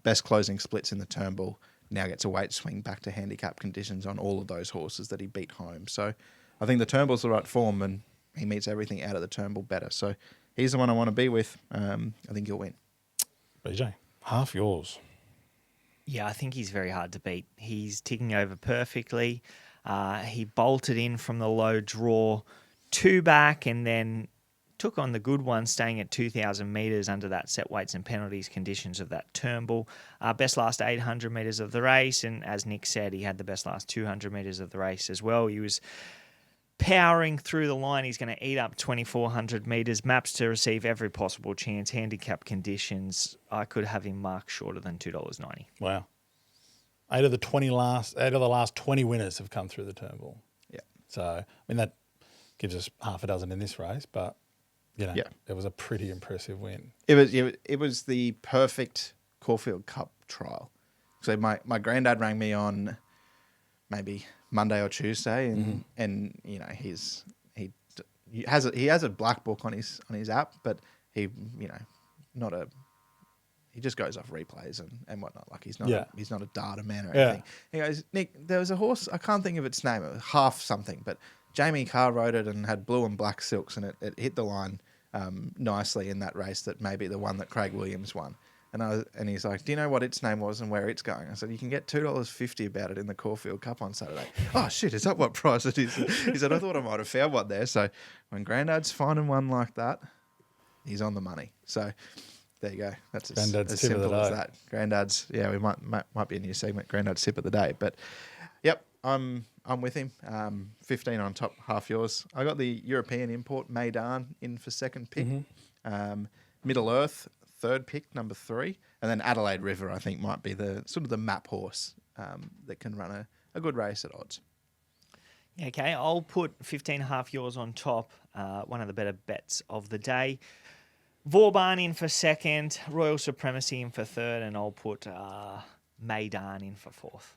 B: Best closing splits in the Turnbull. Now gets a weight swing back to handicap conditions on all of those horses that he beat home. So I think the Turnbull's the right form, and he meets everything out of the Turnbull better. So he's the one I want to be with. I think he'll win.
A: BJ, half yours.
C: Yeah, I think he's very hard to beat. He's ticking over perfectly. He bolted in from the low draw 2 back and then took on the good one, staying at 2,000 metres under that set weights and penalties conditions of that Turnbull. Best last 800 metres of the race, and as Nick said, he had the best last 200 metres of the race as well. He was powering through the line. He's going to eat up 2,400 metres, maps to receive every possible chance, handicap conditions. I could have him marked shorter than $2.90.
A: Wow. 8 of the last 20 winners have come through the Turnbull.
B: Yeah.
A: So, I mean, that gives us half a dozen in this race, but, you know, it was a pretty impressive win.
B: It was the perfect Caulfield Cup trial. So my granddad rang me on maybe Monday or Tuesday, and you know he has a black book on his app, but he just goes off replays and whatnot. Like he's not a data man or anything. He goes, Nick, there was a horse, I can't think of its name, it was half something, but Jamie Carr rode it and had blue and black silks, and it hit the line nicely in that race that maybe the one that Craig Williams won. And he's like, do you know what its name was and where it's going? I said, you can get $2.50 about it in the Caulfield Cup on Saturday. Oh, shit, is that what price it is? He said, I thought I might have found one there. So when Granddad's finding one like that, he's on the money. So there you go. That's as simple as that. Granddad's, we might be a new segment, Granddad's tip of the day. But, yep, I'm with him. 15 on top, half yours. I got the European import, Meydan, in for second pick. Middle Earth, third pick, number 3, and then Adelaide River, I think, might be the sort of the map horse that can run a good race at odds.
C: Okay, I'll put 15.5 yours on top. One of the better bets of the day. Vauban in for second, Royal Supremacy in for third, and I'll put Maidan in for fourth.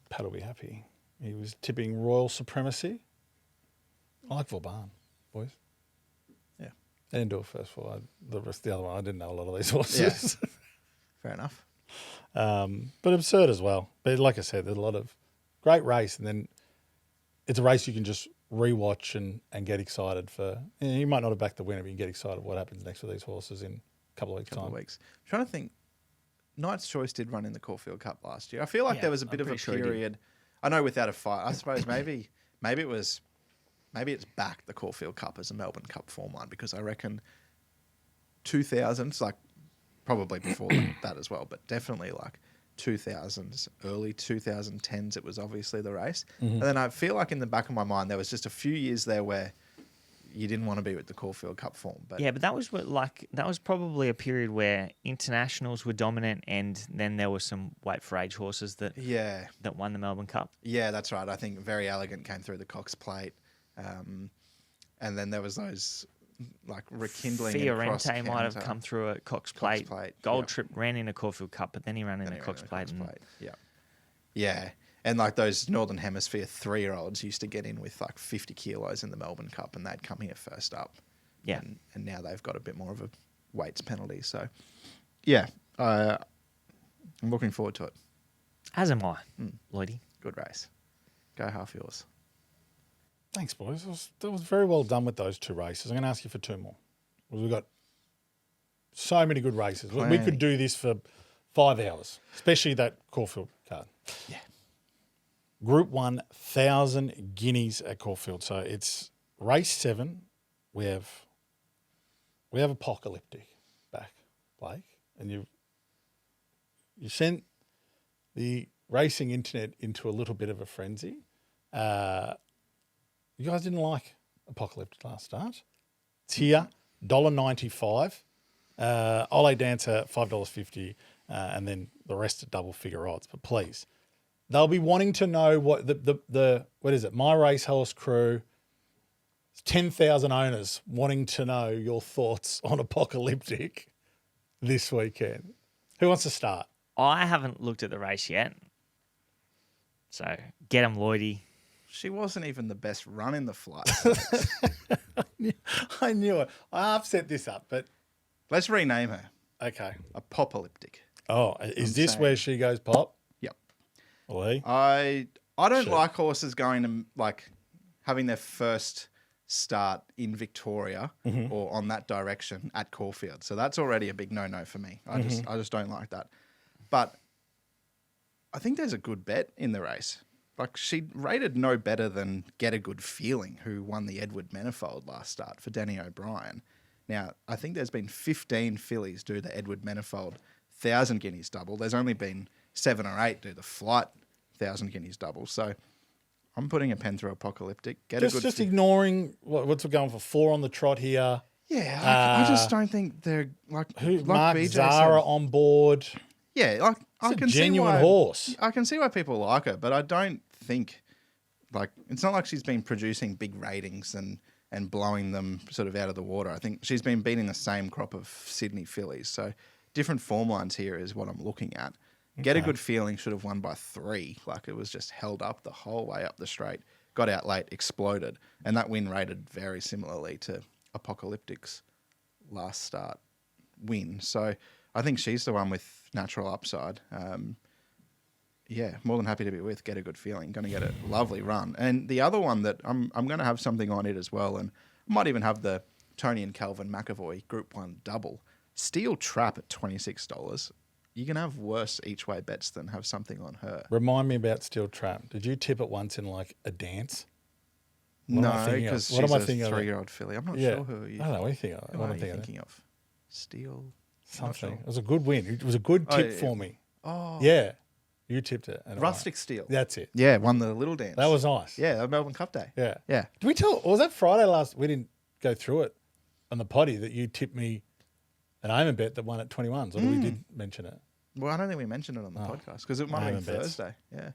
A: Pat will be happy. He was tipping Royal Supremacy. I like Vauban, boys.
B: Yeah.
A: I didn't do it first for the other one. I didn't know a lot of these horses.
B: Yeah. Fair enough.
A: But absurd as well. But like I said, there's a lot of great race, and then it's a race you can just rewatch and get excited for. You might not have backed the winner, but you can get excited what happens next with these horses in a couple of weeks' time.
B: I'm trying to think. Knight's Choice did run in the Caulfield Cup last year. I feel like there was a bit of a period. I know without a fight. I suppose maybe it's back the Caulfield Cup as a Melbourne Cup form line, because I reckon 2000s, like probably before that as well, but definitely like 2000s, early 2010s, it was obviously the race.
A: Mm-hmm.
B: And then I feel like in the back of my mind there was just a few years there where you didn't want to be with the Caulfield Cup form. But
C: yeah, but that was probably a period where internationals were dominant, and then there were some weight for age horses that won the Melbourne Cup.
B: Yeah, that's right. I think Very Elegant came through the Cox Plate, and then there was those like rekindling.
C: Fiorente might have come through a Cox Plate. Gold
B: yep.
C: Trip ran in a Caulfield Cup, but then he ran in a Cox Plate.
B: Yeah. And like those Northern Hemisphere 3-year-olds used to get in with like 50 kilos in the Melbourne Cup, and they'd come here first up.
C: Yeah.
B: And now they've got a bit more of a weights penalty. So, yeah, I'm looking forward to it.
C: As am I, Lloydie.
B: Good race. Go half yours.
A: Thanks, boys. That was very well done with those two races. I'm going to ask you for two more. We've got so many good races.
B: Plenty.
A: We could do this for 5 hours, especially that Caulfield card.
B: Yeah.
A: Group 1, 1,000 guineas at Caulfield. So it's race 7. We have Apocalyptic back, Blake, and you sent the racing internet into a little bit of a frenzy. You guys didn't like Apocalyptic last start. It's here, $1.95. Ole Dancer, $5.50, and then the rest at double figure odds. But please, they'll be wanting to know what the what is it? My Racehorse crew, 10,000 owners wanting to know your thoughts on Apocalyptic this weekend. Who wants to start?
C: I haven't looked at the race yet, so get him, Lloydie.
B: She wasn't even the best run in the flight.
A: I knew it. I half set this up, but
B: Let's rename her.
A: okay.
B: Apocalyptic.
A: Oh, is this where she goes pop?
B: Yep.
A: Lee?
B: I don't like horses going to like having their first start in Victoria or on that direction at Caulfield. So that's already a big no-no for me. I just don't like that. But I think there's a good bet in the race. Like she rated no better than Get a Good Feeling, who won the Edward Manifold last start for Danny O'Brien. Now, I think there's been 15 fillies do the Edward Manifold 1,000 guineas double. There's only been 7 or 8 do the Flight 1,000 guineas double. So I'm putting a pen through Apocalyptic. Just
A: ignoring what's going for 4 on the trot here.
B: Yeah, I just don't think they're like
A: Mark
B: BJ
A: Zara
B: said.
A: on board.
B: Yeah, like I can
A: genuine
B: see why,
A: horse.
B: I can see why people like her, but I don't think like it's not like she's been producing big ratings and blowing them sort of out of the water. I think she's been beating the same crop of Sydney fillies. So different form lines here is what I'm looking at. Okay. Get a Good Feeling should have won by 3. Like it was just held up the whole way up the straight, got out late, exploded. And that win rated very similarly to Apocalyptic's last start win. So I think she's the one with natural upside. Yeah, more than happy to be with Get a Good Feeling. Going to get a lovely run. And the other one that I'm going to have something on it as well, and I might even have the Tony and Calvin McAvoy Group 1 double. Steel Trap at $26. You can have worse each way bets than have something on her.
A: Remind me about Steel Trap. Did you tip it once in like a dance?
B: No, because she's a 3-year-old filly. I'm not sure who you.
A: I don't know anything of.
B: What are you thinking of? Steel
A: something.
B: Sure.
A: It was a good win. It was a good tip for me.
B: Oh,
A: yeah, you tipped it.
B: Rustic Steel.
A: That's it.
B: Yeah, won the little dance.
A: That was nice.
B: Yeah, Melbourne Cup Day.
A: Yeah,
B: yeah.
A: Did we tell? Or was that Friday last? We didn't go through it on the potty that you tipped me an Omen bet that won at 21s, or we did mention it?
B: Well, I don't think we mentioned it on the podcast because it might have been Thursday. Yeah.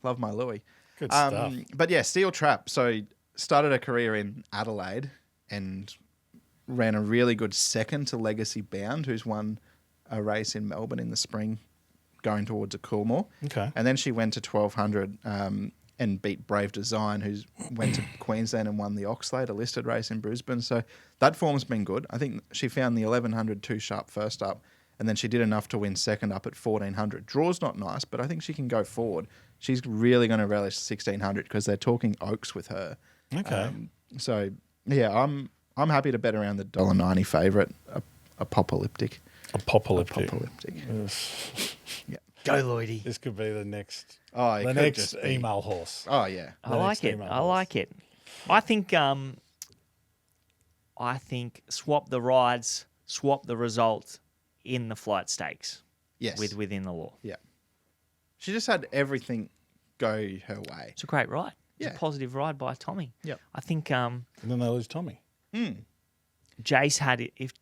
B: Love my Louis.
A: Good stuff.
B: But yeah, Steel Trap. So started a career in Adelaide and ran a really good second to Legacy Bound, who's won a race in Melbourne in the spring, going towards a Coolmore.
A: Okay.
B: And then she went to 1200 and beat Brave Design, who went to Queensland and won the Oxlade, a listed race in Brisbane. So that form's been good. I think she found the 1100 too sharp first up, and then she did enough to win second up at 1400. Draw's not nice, but I think she can go forward. She's really going to relish 1600 because they're talking Oaks with her.
A: Okay.
B: So yeah, I'm happy to bet around the $1.90 favourite, apocalyptic.
A: Apocalyptic.
B: Yeah.
C: Go, Lloydie.
A: This could be the next.
B: Oh, it
A: the
B: could
A: next
B: just be-
A: email horse.
B: Oh yeah.
C: I like it. I like it. I think swap the rides, swap the result in the flight stakes.
B: Yes.
C: Within the law.
B: Yeah. She just had everything go her way.
C: It's a great ride. It's
B: Yeah.
C: a positive ride by Tommy.
B: Yep.
C: I think
A: And then they lose Tommy.
C: Jace had it. If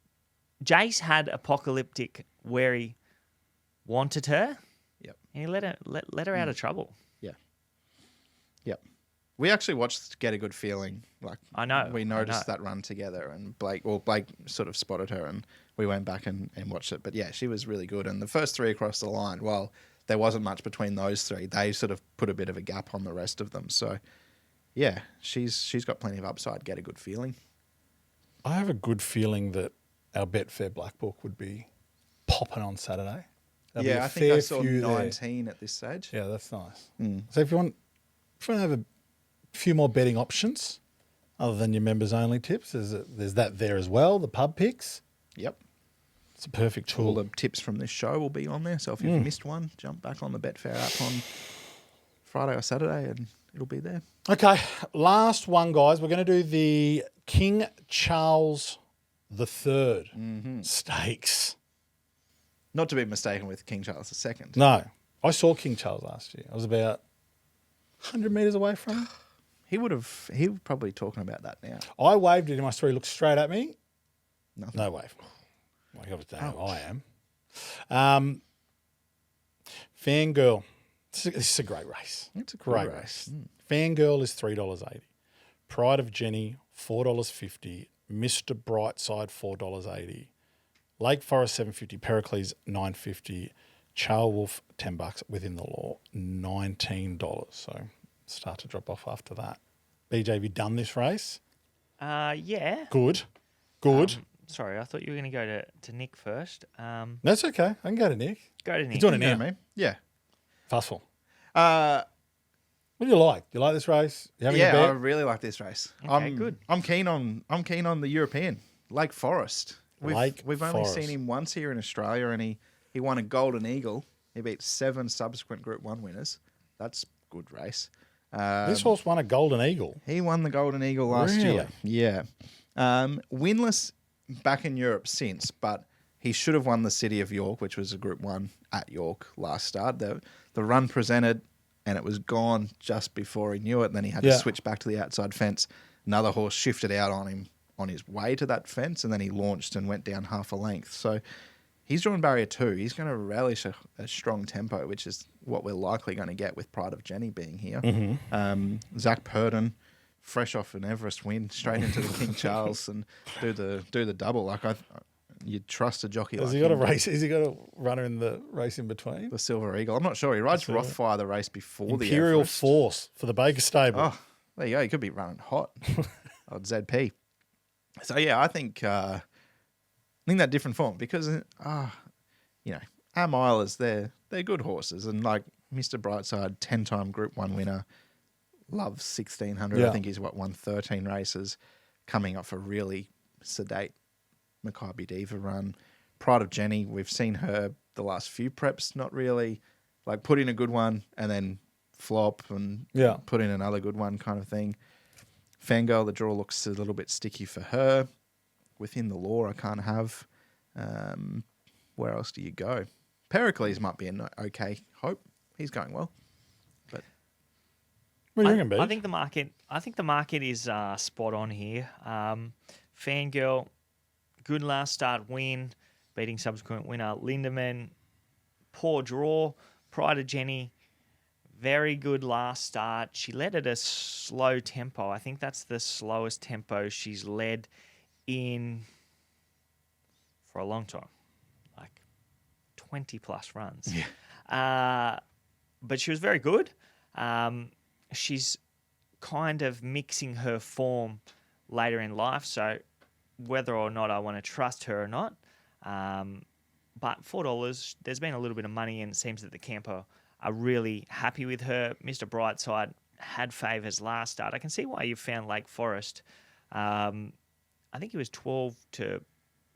C: Jace had apocalyptic where he wanted her,
B: Yep.
C: and he let her out of trouble.
B: Yep. We actually watched Get a Good Feeling. Like
C: I know.
B: We noticed
C: I know.
B: that run together, and Blake sort of spotted her, and we went back and watched it. But yeah, she was really good. And the first three across the line, well, there wasn't much between those three. They sort of put a bit of a gap on the rest of them. So yeah, she's got plenty of upside. Get a Good Feeling.
A: I have a good feeling that our Betfair Black Book would be popping on Saturday. There'll be a
B: I think I
A: fair
B: saw
A: few there.
B: 19 at this stage.
A: Yeah, that's nice. So if you want to have a few more betting options other than your members only tips, there's that there as well. The pub picks.
B: Yep.
A: It's a perfect
B: All
A: tool.
B: the tips from this show will be on there. So if you've missed one, jump back on the Betfair app on Friday or Saturday and it'll be there.
A: Okay, last one, guys. We're going to do the King Charles III Stakes.
B: Not to be mistaken with King Charles II.
A: No, I saw King Charles last year. I was about 100 metres away from him.
B: He would probably talking about that now.
A: I waved at him. I saw he looked straight at me.
B: Nothing.
A: No wave. Like I don't know who I am. Fangirl. This is a great race.
B: It's a
A: Great
B: good
A: race. Fangirl is $3.80. Pride of Jenny, $4.50. Mr. Brightside, $4.80. Lake Forest, $7.50. Pericles, $9.50. Charles Wolf, $10. Within the law, $19. So start to drop off after that. BJ, have you done this race?
C: Yeah.
A: Good. Good.
C: Sorry, I thought you were going to go to Nick first.
A: That's okay. I can go to Nick.
C: Go to Nick.
A: He's doing it
B: You know
A: now.
B: me? Yeah.
A: Fussful.
B: Uh,
A: What do you like? Do you like this race? You having a
B: yeah, I
A: bet?
B: really like this race.
C: Okay, good.
B: I'm keen on the European Lake Forest. We've only
A: Forest.
B: seen him once here in Australia, and he won a Golden Eagle. He beat 7 subsequent Group 1 winners. That's a good race.
A: This horse won a Golden Eagle.
B: He won the Golden Eagle last year. Yeah. Winless back in Europe since, but he should have won the City of York, which was a Group 1 at York last start. The run presented, and it was gone just before he knew it. Then he had to switch back to the outside fence. Another horse shifted out on him on his way to that fence, and then he launched and went down half a length. So he's drawn barrier 2. He's going to relish a strong tempo, which is what we're likely going to get with Pride of Jenny being here. Zach Purden, fresh off an Everest win, straight into the King Charles and do the double. Like you'd trust a jockey.
A: Has
B: like
A: he got a
B: him.
A: race? Has he got a runner in the race in between?
B: The Silver Eagle. I'm not sure. He rides Rothfire the race before the
A: Imperial
B: Everest.
A: Force for the Baker Stable.
B: Oh, there you go. He could be running hot. Odd ZP. So yeah, I think that different form because our milers they're good horses, and like Mr. Brightside, 10-time Group 1 winner, loves 1600.
A: Yeah.
B: I think he's won 13 races, coming off a really sedate Maccabi Diva run. Pride of Jenny, we've seen her the last few preps, not really like put in a good one and then flop and put in another good one kind of thing. Fangirl, the draw looks a little bit sticky for her. Within the law, I can't have. Where else do you go? Pericles might be an okay hope. He's going well. But
A: What do you reckon,
C: I
A: Beach?
C: think the market is spot on here. Fangirl, good last start win, beating subsequent winner Lindemann. Poor draw. Pride of Jenny, very good last start. She led at a slow tempo. I think that's the slowest tempo she's led in for a long time, like 20 plus runs.
B: Yeah.
C: But she was very good. She's kind of mixing her form later in life, so whether or not I want to trust her or not, but $4, there's been a little bit of money, and it seems that the camper are really happy with her. Mr. Brightside had favours last start. I can see why you found Lake Forest. I think he was 12 to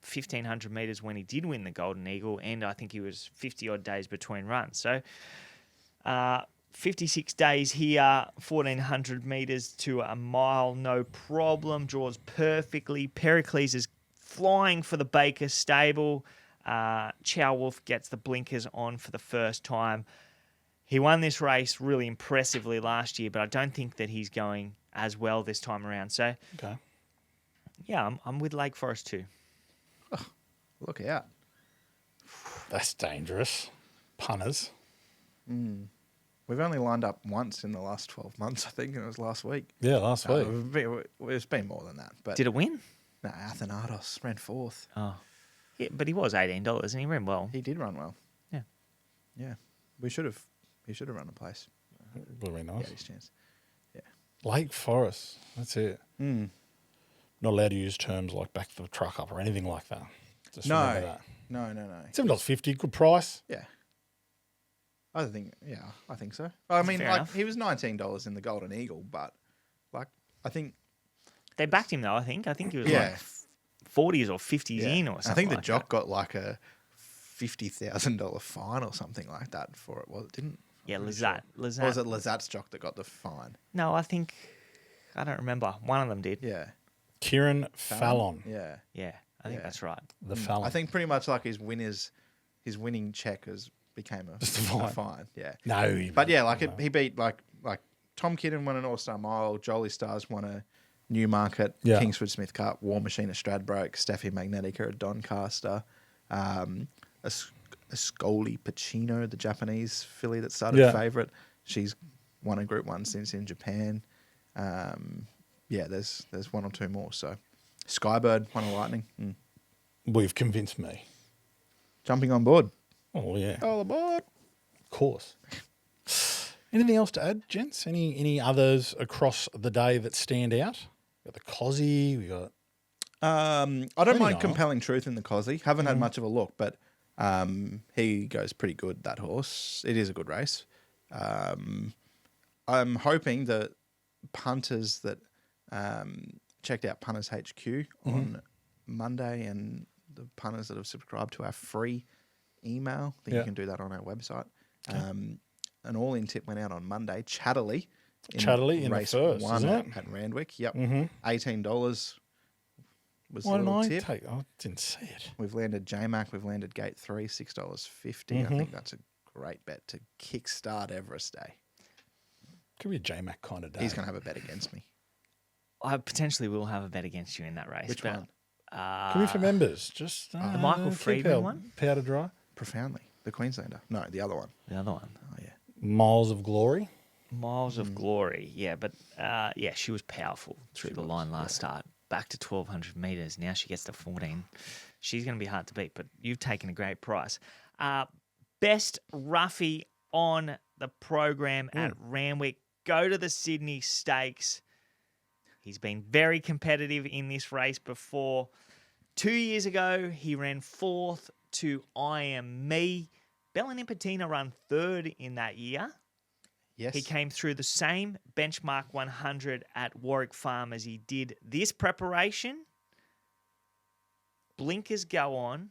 C: 1,500 metres when he did win the Golden Eagle, and I think he was 50-odd days between runs. So 56 days here, 1,400 metres to a mile, no problem. Draws perfectly. Pericles is flying for the Baker stable. Chow Wolf gets the blinkers on for the first time. He won this race really impressively last year, but I don't think that he's going as well this time around. So,
A: Okay.
C: yeah, I'm with Lake Forest too.
B: Oh, look out.
A: That's dangerous. Punters.
B: We've only lined up once in the last 12 months, I think, and it was last week.
A: Yeah, last week.
B: It's been more than that. But
C: Did it win?
B: no, Athanatos ran fourth.
C: Oh, yeah, but he was $18 and he ran well.
B: He did run well.
C: Yeah.
B: Yeah. He should have run a place.
A: Would have been
B: He
A: nice.
B: had his chance.
A: Lake Forest. That's it.
B: Mm.
A: Not allowed to use terms like back the truck up or anything like that. Just remember that.
B: No.
A: $7.50, good price.
B: Yeah. I think so. I mean,
C: Fair
B: like,
C: enough.
B: he was $19 in the Golden Eagle, but, like, I think...
C: They backed him though, I think. I think he was
B: Yeah.
C: like 40s or 50s
B: yeah.
C: in or something.
B: I think the
C: like
B: jock
C: that.
B: got, like, a $50,000 fine or something like that for it. Well, it didn't...
C: Yeah,
B: I'm pretty
C: Lazat.
B: Or was it Lazat's jock that got the fine?
C: No, I don't remember. One of them did.
B: Yeah.
A: Kieran Fallon.
B: Yeah.
C: Yeah, I think
B: Yeah.
C: that's right.
A: The Fallon.
B: I think pretty much like his winning check became a
A: Just a
B: fine. Yeah.
A: No.
B: But yeah, like he beat like Tom Kidden won an All-Star Mile, Jolie Stars won a Newmarket,
A: Yeah.
B: Kingsford Smith Cup, War Machine at Stradbroke, Steffi Magnetica at Doncaster, Ascoli Pacino, the Japanese filly that started favourite. She's won a Group 1 since in Japan. Yeah, there's one or two more. So Skybird won a Lightning.
A: We've convinced me.
B: Jumping on board.
A: Oh, yeah.
B: All aboard.
A: Of course. Anything else to add, gents? Any others across the day that stand out? We got the Cozzy. We got...
B: I don't
A: Pretty
B: mind
A: nice.
B: Compelling Truth in the Cozzy. Haven't had much of a look, but he goes pretty good, that horse. It is a good race. I'm hoping that punters that checked out Punters HQ on Monday and the punters that have subscribed to our free email, I think you can do that on our website. An all-in tip went out on Monday. Chatterley
A: in
B: race
A: the first,
B: 1
A: isn't it?
B: at Randwick. Yep.
A: Mhm.
B: $18 was
A: Why
B: the
A: didn't
B: little
A: I
B: tip.
A: take... I didn't see it.
B: We've landed JMac. We've landed Gate 3, $6.50. I think that's a great bet to kickstart Everest Day.
A: Could be a JMac kind of day.
B: He's going to have a bet against me.
C: I potentially will have a bet against you in that race.
B: Which
C: but,
B: one?
A: Could be for members. Just
C: the Michael
A: keep
C: Friedman
A: our
C: one?
A: powder dry.
B: Profoundly. The Queenslander. No, the other one.
C: The other one.
B: Oh, yeah.
A: Miles of Glory.
C: Miles of Glory. Yeah, but yeah, she was powerful through the line last start. Back to 1,200 metres. Now she gets to 14. She's going to be hard to beat, but you've taken a great price. Best roughie on the program at Randwick. Go to the Sydney Stakes. He's been very competitive in this race before. 2 years ago, he ran 4th to I Am Me. Bella Nipotina ran 3rd in that year.
B: Yes.
C: He came through the same benchmark 100 at Warwick Farm as he did this preparation. Blinkers go on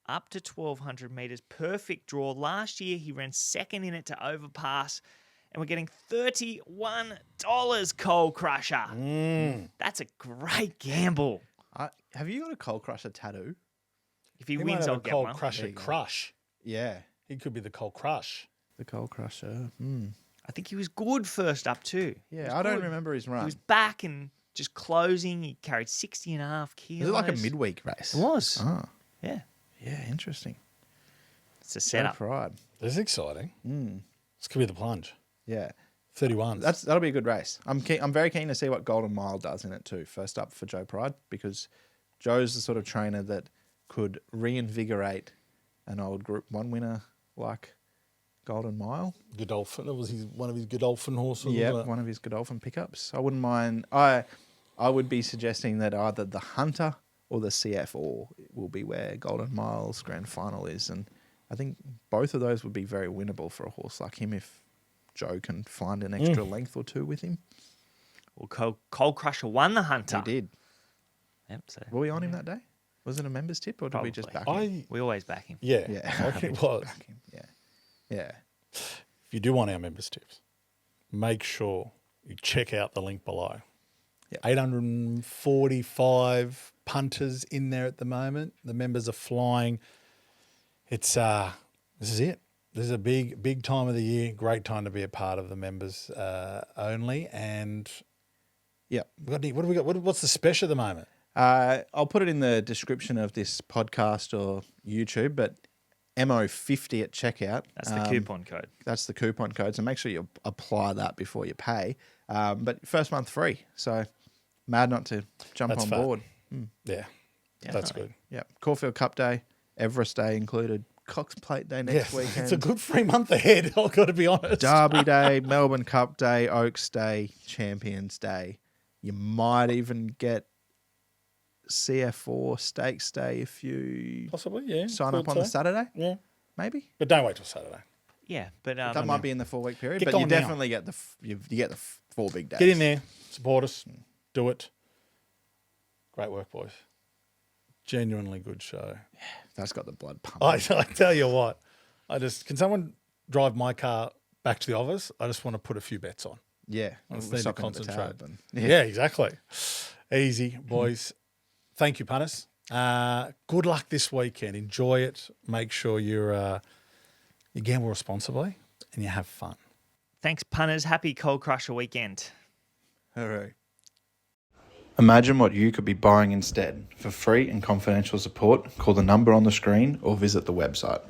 C: up to 1,200 metres. Perfect draw. Last year, he ran 2nd in it to Overpass. And we're getting $31 Coal Crusher. That's a great gamble.
B: Have you got a Coal Crusher tattoo?
C: If he
A: He might
C: wins,
A: have
C: I'll
A: a
C: get
A: Coal
C: one.
A: Crusher
B: There you go.
A: crush.
B: Yeah.
A: He could be the Coal Crush.
B: The Coal Crusher.
C: I think he was good first up too.
B: Yeah, I don't remember his run.
C: He was back and just closing. He carried 60.5 kilos.
B: Was it like a midweek race?
C: It was.
B: Oh.
C: Yeah.
B: Yeah, interesting.
C: It's a
B: Show
C: setup.
B: pride.
A: This is exciting. This could be the plunge.
B: Yeah.
A: 31.
B: That'll be a good race. I'm very keen to see what Golden Mile does in it too. First up for Joe Pride, because Joe's the sort of trainer that could reinvigorate an old Group 1 winner like Golden Mile.
A: Godolphin. That was one of his Godolphin horses.
B: Yeah,
A: wasn't it?
B: one of his Godolphin pickups. I wouldn't mind. I would be suggesting that either the Hunter or the CF4 will be where Golden Mile's grand final is, and I think both of those would be very winnable for a horse like him if Joe can find an extra length or two with him.
C: Well, Coal Crusher won the Hunter.
B: He did.
C: Yep, so
B: Were we on him that day? Was it a members tip or did we just back
C: Probably.
B: him?
C: We always back him.
A: Yeah.
B: Yeah.
A: I reckon it was.
B: Back him. Yeah. Yeah.
A: If you do want our members' tips, make sure you check out the link below.
B: Yep.
A: 845 punters in there at the moment. The members are flying. It's this is it. This is a big time of the year. Great time to be a part of the members only. And
B: Yeah.
A: what do we got? What's the special at the moment?
B: I'll put it in the description of this podcast or YouTube, but MO50 at checkout.
C: That's the coupon code.
B: That's the coupon code. So make sure you apply that before you pay. But first month free. So mad not to jump
A: That's
B: on
A: fat.
B: board.
A: Yeah, that's good.
B: Yeah. Caulfield Cup Day, Everest Day included, Cox Plate Day next weekend.
A: It's a good 3 month ahead. I've got to be honest.
B: Derby Day, Melbourne Cup Day, Oaks Day, Champions Day. You might even get CF4 Stakes Day if you
A: Possibly, yeah.
B: sign
A: Could
B: up on
A: say.
B: the Saturday,
A: Yeah,
B: maybe.
A: but don't wait till Saturday.
C: Yeah, but
B: That might be in the 4-week period,
A: Get
B: but you
A: going now.
B: definitely get you get the 4 big days.
A: Get in there, support us, do it. Great work, boys. Genuinely good show.
B: That's got the blood pumping.
A: I tell you what, can someone drive my car back to the office? I just want to put a few bets on.
B: Yeah,
A: I just
B: we're
A: need to
B: stopping at the
A: concentrate.
B: tab and-
A: Yeah, exactly. Easy, boys. Thank you, punters. Good luck this weekend. Enjoy it. Make sure you gamble responsibly and you have fun.
C: thanks, punters. Happy Coal Crusher weekend.
B: Hooray. Imagine what you could be buying instead. For free and confidential support, call the number on the screen or visit the website.